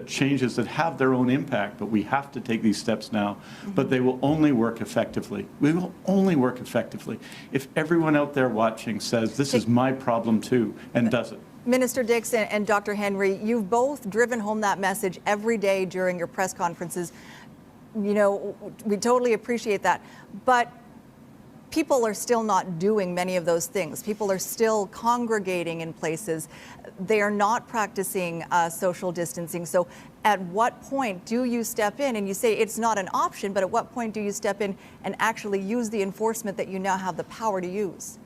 changes that have their own impact, but we have to take these steps now. But they will only work effectively. We will only work effectively if everyone out there watching says, this is my problem too, and does it. Minister Dix and Dr. Henry, you've both driven home that message every day during your press conferences. You know, we totally appreciate that. But people are still not doing many of those things. People are still congregating in places. They are not practicing social distancing. So at what point do you step in? And you say it's not an option, but at what point do you step in and actually use the enforcement that you now have the power to use?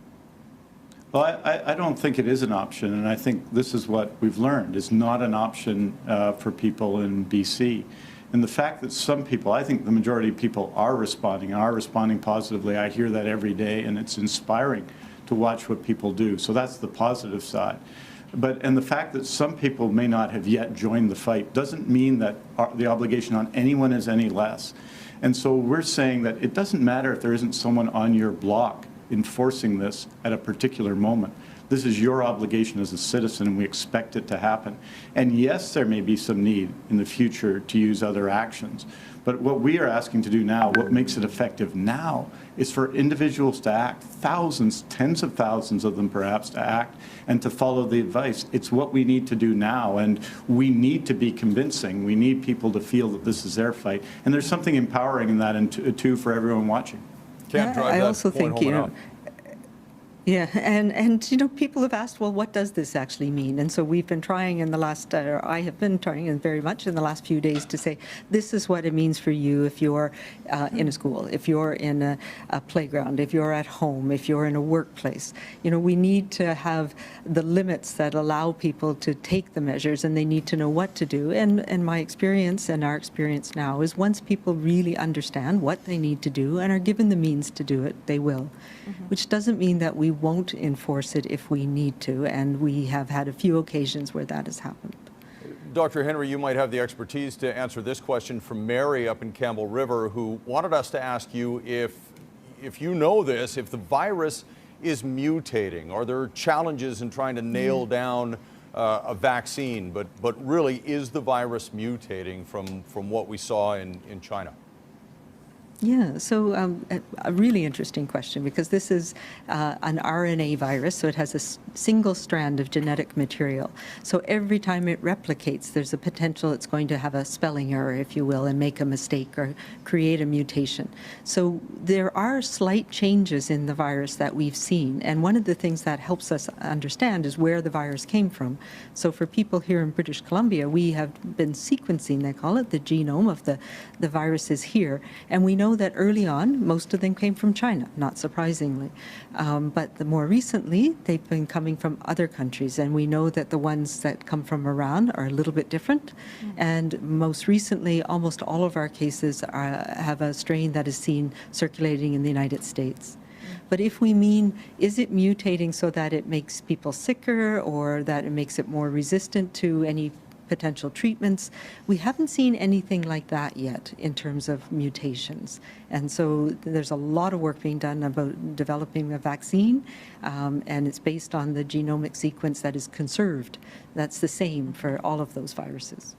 Well, I don't think it is an option, and I think this is what we've learned. It's not an option for people in BC. And the fact that some people, I think the majority of people are responding positively. I hear that every day, and it's inspiring to watch what people do. So that's the positive side. And the fact that some people may not have yet joined the fight doesn't mean that the obligation on anyone is any less. And so we're saying that it doesn't matter if there isn't someone on your block enforcing this at a particular moment. This is your obligation as a citizen, and we expect it to happen. And yes, there may be some need in the future to use other actions. But what we are asking to do now, what makes it effective now, is for individuals to act, thousands, tens of thousands of them perhaps, to act and to follow the advice. It's what we need to do now, and we need to be convincing. We need people to feel that this is their fight. And there's something empowering in that, and too, for everyone watching. Can't drive I that also point think, home you know, enough. yeah, and you know, people have asked, well, what does this actually mean? And so we've been trying in the last, I have been trying very much in the last few days to say, this is what it means for you if you're in a school, if you're in a playground, if you're at home, if you're in a workplace. You know, we need to have the limits that allow people to take the measures, and they need to know what to do. And my experience and our experience now is once people really understand what they need to do and are given the means to do it, they will. Which doesn't mean that we won't enforce it if we need to, and we have had a few occasions where that has happened. Dr. Henry, you might have the expertise to answer this question from Mary up in Campbell River, who wanted us to ask you if you know this, if the virus is mutating. Are there challenges in trying to nail down a vaccine, but really is the virus mutating from what we saw in China? Yeah, so a really interesting question, because this is an RNA virus, so it has a single strand of genetic material. So every time it replicates, there's a potential it's going to have a spelling error, if you will, and make a mistake or create a mutation. So there are slight changes in the virus that we've seen, and one of the things that helps us understand is where the virus came from. So for people here in British Columbia, we have been sequencing, they call it, the genome of the viruses here, and we know that early on, most of them came from China, not surprisingly. But the more recently, they've been coming from other countries, and we know that the ones that come from Iran are a little bit different. And most recently, almost all of our cases have a strain that is seen circulating in the United States. But if we mean, is it mutating so that it makes people sicker or that it makes it more resistant to any potential treatments, we haven't seen anything like that yet in terms of mutations. And so there's a lot of work being done about developing a vaccine, and it's based on the genomic sequence that is conserved. That's the same for all of those viruses.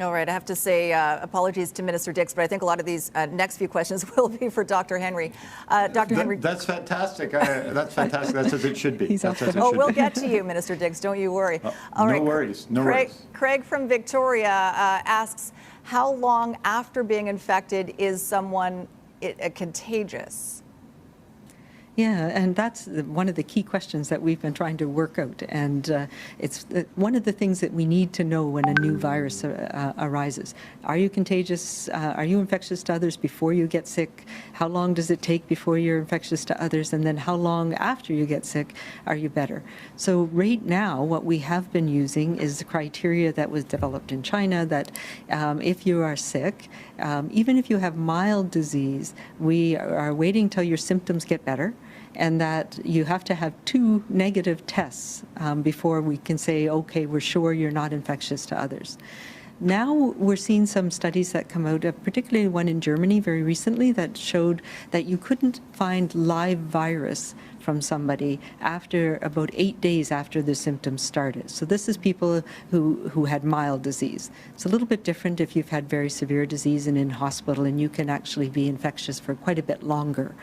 All right, I have to say apologies to Minister Dix, but I think a lot of these next few questions will be for Dr. Henry. Dr. Henry. That's fantastic. That's fantastic. That's as it should be. Oh, we'll get to you, Minister Dix. Don't you worry. All right. No worries. No worries. Craig from Victoria asks, how long after being infected is someone contagious? Yeah, and that's one of the key questions that we've been trying to work out. And it's one of the things that we need to know when a new virus arises. Are you contagious? Are you infectious to others before you get sick? How long does it take before you're infectious to others? And then how long after you get sick are you better? So right now, what we have been using is the criteria that was developed in China that if you are sick, even if you have mild disease, we are waiting till your symptoms get better. and that you have to have 2 negative tests before we can say, okay, we're sure you're not infectious to others. Now we're seeing some studies that come out, particularly one in Germany very recently, that showed that you couldn't find live virus from somebody after about 8 days after the symptoms started. So this is people who had mild disease. It's a little bit different if you've had very severe disease and in hospital, and you can actually be infectious for quite a bit longer.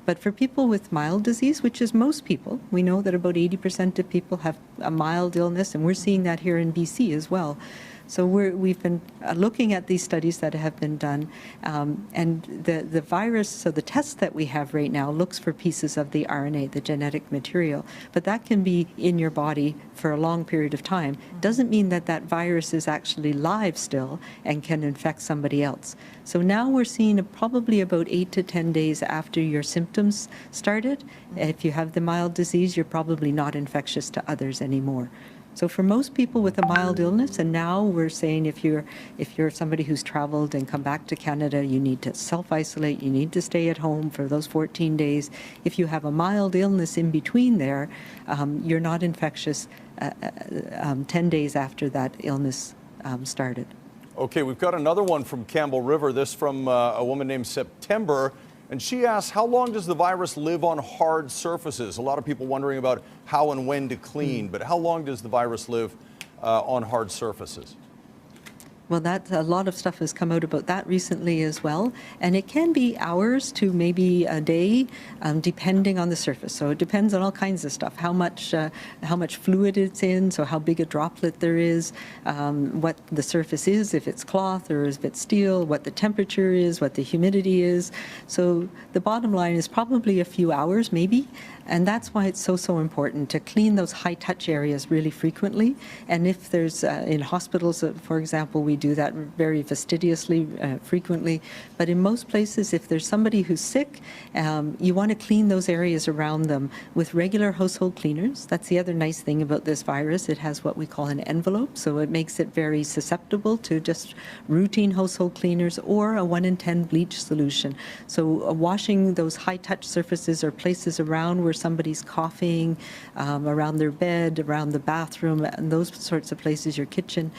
But for people with mild disease, which is most people, we know that about 80% of people have a mild illness, and we're seeing that here in BC as well. So we've been looking at these studies that have been done, and the virus, so the test that we have right now looks for pieces of the RNA, the genetic material, but that can be in your body for a long period of time. Doesn't mean that that virus is actually live still and can infect somebody else. So now we're seeing probably about 8 to 10 days after your symptoms started. If you have the mild disease, you're probably not infectious to others anymore. So for most people with a mild illness, and now we're saying if you're somebody who's traveled and come back to Canada, you need to self-isolate, you need to stay at home for those 14 days. If you have a mild illness in between there, you're not infectious 10 days after that illness started. Okay, we've got another one from Campbell River, this from a woman named September. And she asks, how long does the virus live on hard surfaces? A lot of people wondering about how and when to clean, but how long does the virus live on hard surfaces? Well, a lot of stuff has come out about that recently as well, and it can be hours to maybe a day, depending on the surface. So it depends on all kinds of stuff, how much fluid it's in, so how big a droplet there is, what the surface is, if it's cloth or if it's steel, what the temperature is, what the humidity is. So the bottom line is probably a few hours, maybe. And that's why it's so important to clean those high-touch areas really frequently. And if there's, in hospitals, for example, we do that very fastidiously, frequently. But in most places, if there's somebody who's sick, you want to clean those areas around them with regular household cleaners. That's the other nice thing about this virus. It has what we call an envelope, so it makes it very susceptible to just routine household cleaners or a 1 in 10 bleach solution. So washing those high-touch surfaces or places around where somebody's coughing, around their bed, around the bathroom, and those sorts of places, your kitchen,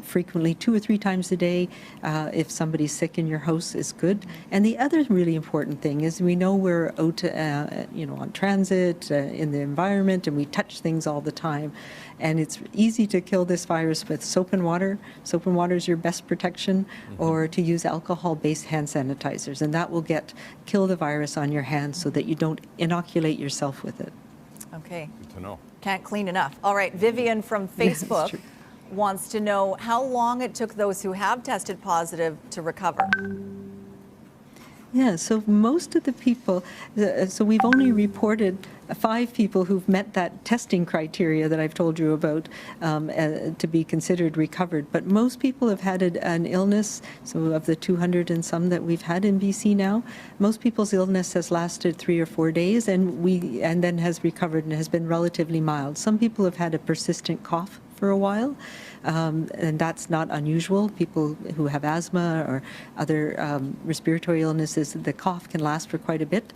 frequently 2 or 3 times a day, if somebody's sick in your house, is good. And the other really important thing is we know we're out, on transit, in the environment, and we touch things all the time. And it's easy to kill this virus with soap and water. Soap and water is your best protection, or to use alcohol-based hand sanitizers, and that will kill the virus on your hands so that you don't inoculate yourself with it. Okay. Good to know. Can't clean enough. All right, Vivian from Facebook wants to know how long it took those who have tested positive to recover. Yeah, so most of the people, so we've only reported 5 people who've met that testing criteria that I've told you about to be considered recovered. But most people have had an illness, so of the 200 and some that we've had in BC now, most people's illness has lasted 3 or 4 days and then has recovered and has been relatively mild. Some people have had a persistent cough for a while, and that's not unusual. People who have asthma or other respiratory illnesses, the cough can last for quite a bit.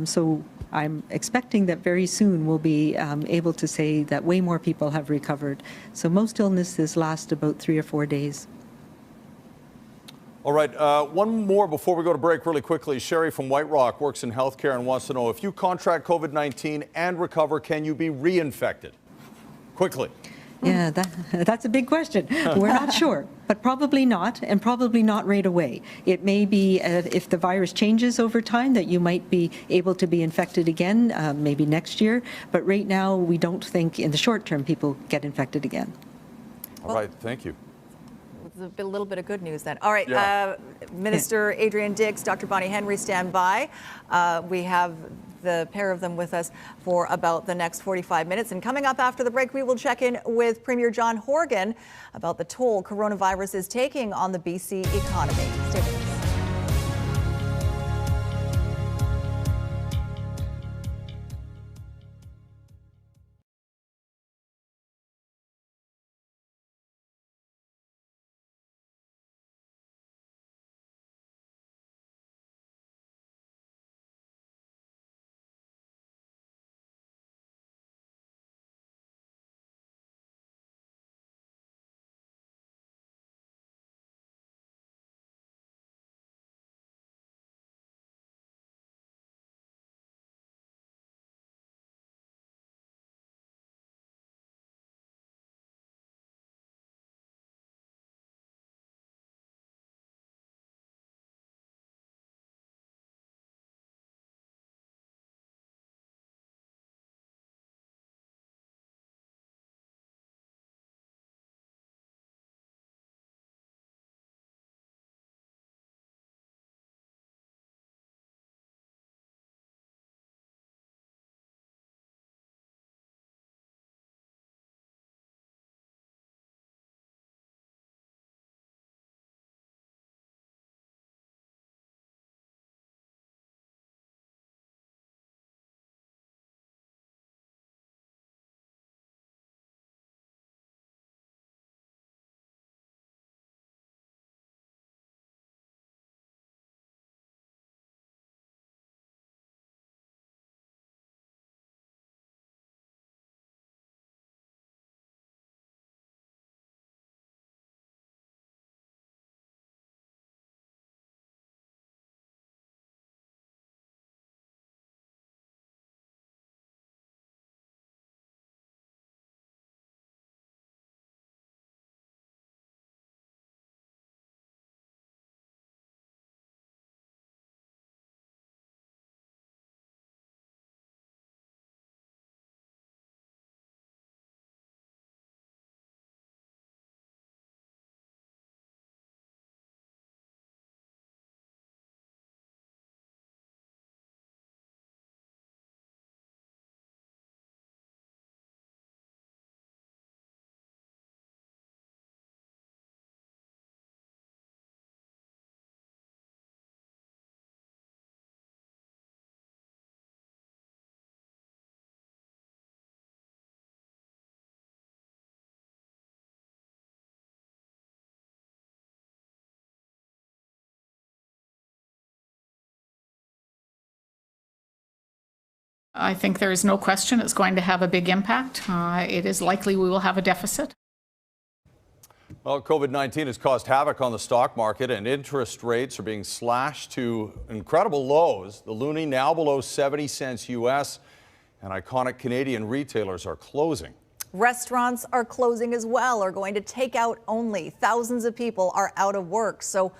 So I'm expecting that very soon we'll be able to say that way more people have recovered. So most illnesses last about 3 or 4 days. All right, one more before we go to break really quickly. Sherry from White Rock works in healthcare and wants to know, if you contract COVID-19 and recover, can you be reinfected? Quickly. Yeah, that's a big question. We're not sure, but probably not, and probably not right away. It may be, if the virus changes over time, that you might be able to be infected again, maybe next year. But right now, we don't think in the short term people get infected again. All right, thank you. A little bit of good news then. All right, Minister Adrian Dix, Dr. Bonnie Henry, stand by. We have the pair of them with us for about the next 45 minutes. And coming up after the break, we will check in with Premier John Horgan about the toll coronavirus is taking on the BC economy. Stay with us. I think there is no question it's going to have a big impact. It is likely we will have a deficit. Well, COVID-19 has caused havoc on the stock market, and interest rates are being slashed to incredible lows. The loonie now below 70 cents US, and iconic Canadian retailers are closing. Restaurants are closing as well, or going to take out only. Thousands of people are out of work. So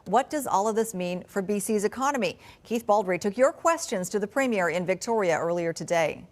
what does all of this mean for BC's economy? Keith Baldry took your questions to the Premier in Victoria earlier today.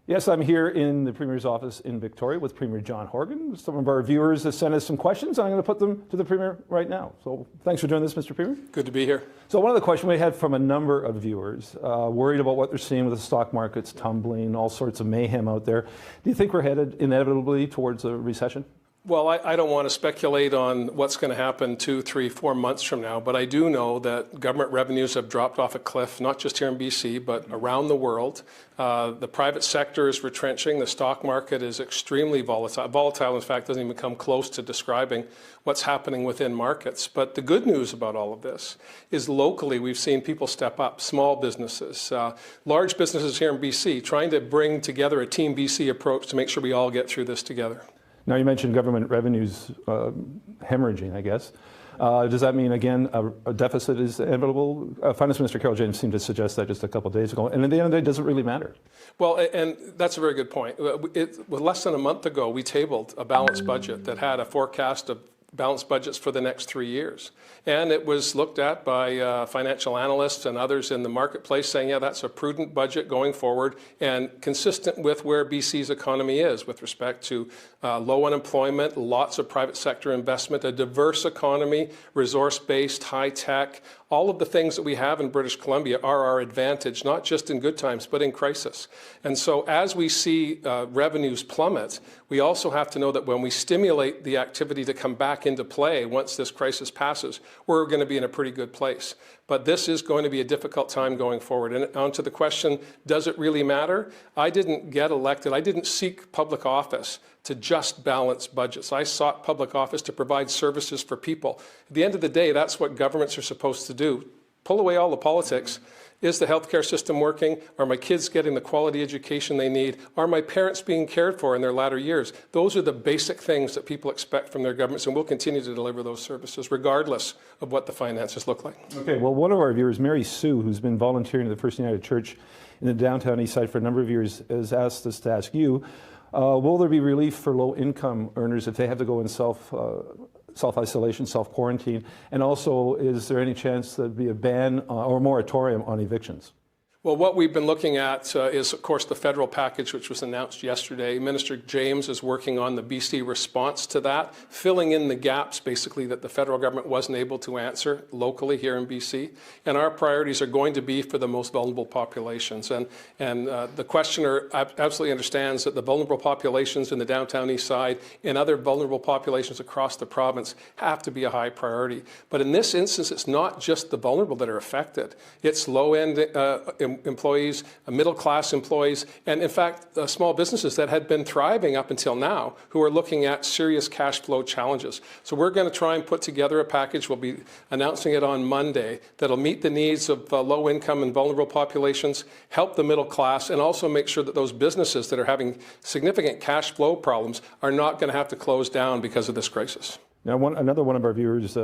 Yes, I'm here in the Premier's office in Victoria with Premier John Horgan. Some of our viewers have sent us some questions, and I'm going to put them to the Premier right now. So thanks for doing this, Mr. Premier. Good to be here. So one of the questions we had from a number of viewers, worried about what they're seeing with the stock markets tumbling, all sorts of mayhem out there. Do you think we're headed inevitably towards a recession? Well, I don't want to speculate on what's going to happen 2, 3, 4 months from now, but I do know that government revenues have dropped off a cliff, not just here in BC, but around the world. The private sector is retrenching. The stock market is extremely volatile. Volatile, in fact, doesn't even come close to describing what's happening within markets. But the good news about all of this is locally we've seen people step up, small businesses, large businesses here in BC, trying to bring together a Team BC approach to make sure we all get through this together. Now, you mentioned government revenues hemorrhaging, I guess. Does that mean, again, a deficit is inevitable? Finance Minister Carol James seemed to suggest that just a couple of days ago. And at the end of the day, does it really matter? Well, and that's a very good point. Less than a month ago, we tabled a balanced budget that had a forecast of balanced budgets for the next 3 years. And it was looked at by financial analysts and others in the marketplace saying, yeah, that's a prudent budget going forward and consistent with where BC's economy is with respect to low unemployment, lots of private sector investment, a diverse economy, resource-based, high-tech. All of the things that we have in British Columbia are our advantage, not just in good times, but in crisis. And so as we see revenues plummet, we also have to know that when we stimulate the activity to come back into play once this crisis passes, we're going to be in a pretty good place. But this is going to be a difficult time going forward. And on to the question, does it really matter? I didn't get elected. I didn't seek public office to just balance budgets. I sought public office to provide services for people. At the end of the day, that's what governments are supposed to do. Pull away all the politics. Is the healthcare system working? Are my kids getting the quality education they need? Are my parents being cared for in their latter years? Those are the basic things that people expect from their governments, and we'll continue to deliver those services regardless of what the finances look like. Okay, well, one of our viewers, Mary Sue, who's been volunteering at the First United Church in the downtown east side for a number of years, has asked us to ask you, will there be relief for low-income earners if they have to go in self-isolation, self-quarantine? And also, is there any chance there'd be a ban or moratorium on evictions? Well, what we've been looking at is, of course, the federal package, which was announced yesterday. Minister James is working on the BC response to that, filling in the gaps, basically, that the federal government wasn't able to answer locally here in BC. And our priorities are going to be for the most vulnerable populations. And the questioner absolutely understands that the vulnerable populations in the downtown east side and other vulnerable populations across the province have to be a high priority. But in this instance, it's not just the vulnerable that are affected. It's low-end employees, middle-class employees, and in fact, small businesses that had been thriving up until now who are looking at serious cash flow challenges. So we're going to try and put together a package. We'll be announcing it on Monday that'll meet the needs of low-income and vulnerable populations, help the middle class, and also make sure that those businesses that are having significant cash flow problems are not going to have to close down because of this crisis. Now, another one of our viewers,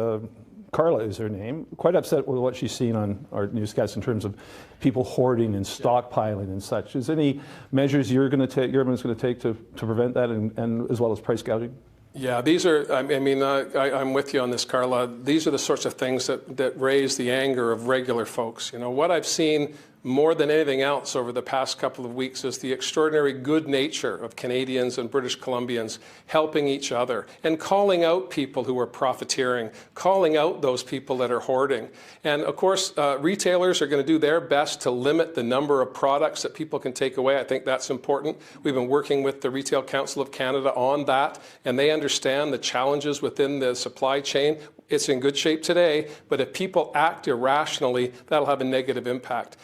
Carla is her name, quite upset with what she's seen on our newscasts in terms of people hoarding and stockpiling and such. Is there any measures your government's going to take to prevent that and as well as price gouging? Yeah, these are, I'm with you on this, Carla. These are the sorts of things that raise the anger of regular folks. You know, what I've seen more than anything else over the past couple of weeks is the extraordinary good nature of Canadians and British Columbians helping each other and calling out people who are profiteering, calling out those people that are hoarding. And of course, retailers are going to do their best to limit the number of products that people can take away. I think that's important. We've been working with the Retail Council of Canada on that, and they understand the challenges within the supply chain. It's in good shape today, but if people act irrationally, that'll have a negative impact.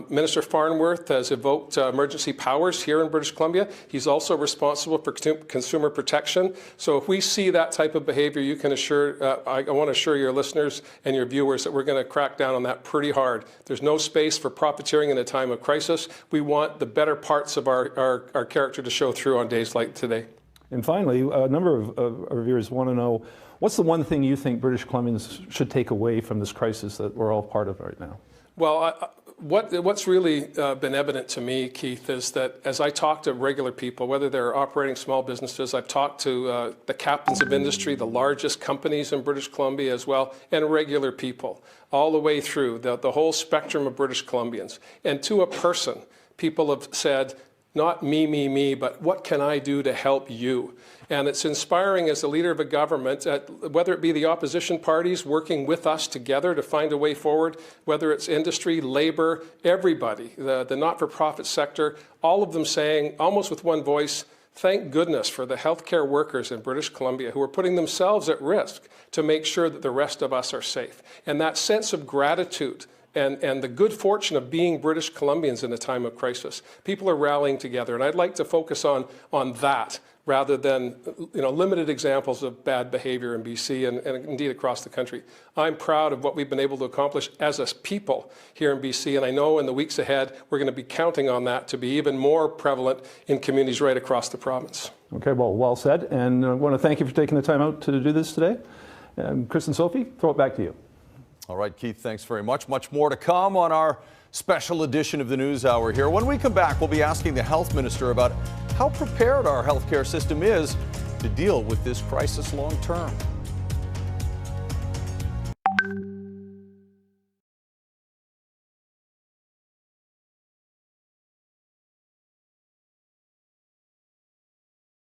Minister Farnworth has evoked emergency powers here in British Columbia. He's also responsible for consumer protection. So if we see that type of behavior, you can assure, I want to assure your listeners and your viewers that we're going to crack down on that pretty hard. There's no space for profiteering in a time of crisis. We want the better parts of our character to show through on days like today. And finally, a number of our viewers want to know, what's the one thing you think British Columbians should take away from this crisis that we're all part of right now? Well, what's really been evident to me, Keith, is that as I talk to regular people, whether they're operating small businesses, I've talked to the captains of industry, the largest companies in British Columbia as well, and regular people, all the way through the whole spectrum of British Columbians. And to a person, people have said, not me, but what can I do to help you? And it's inspiring as the leader of a government, whether it be the opposition parties working with us together to find a way forward, whether it's industry, labor, everybody, the not-for-profit sector, all of them saying, almost with one voice, thank goodness for the healthcare workers in British Columbia who are putting themselves at risk to make sure that the rest of us are safe. And that sense of gratitude and the good fortune of being British Columbians in a time of crisis. People are rallying together, and I'd like to focus on that rather than limited examples of bad behavior in BC and indeed across the country. I'm proud of what we've been able to accomplish as a people here in BC, and I know in the weeks ahead we're going to be counting on that to be even more prevalent in communities right across the province. Okay, well said, and I want to thank you for taking the time out to do this today. Chris and Sophie, throw it back to you. All right, Keith, thanks very much. Much more to come on our special edition of the News Hour here. When we come back, we'll be asking the health minister about how prepared our healthcare system is to deal with this crisis long term.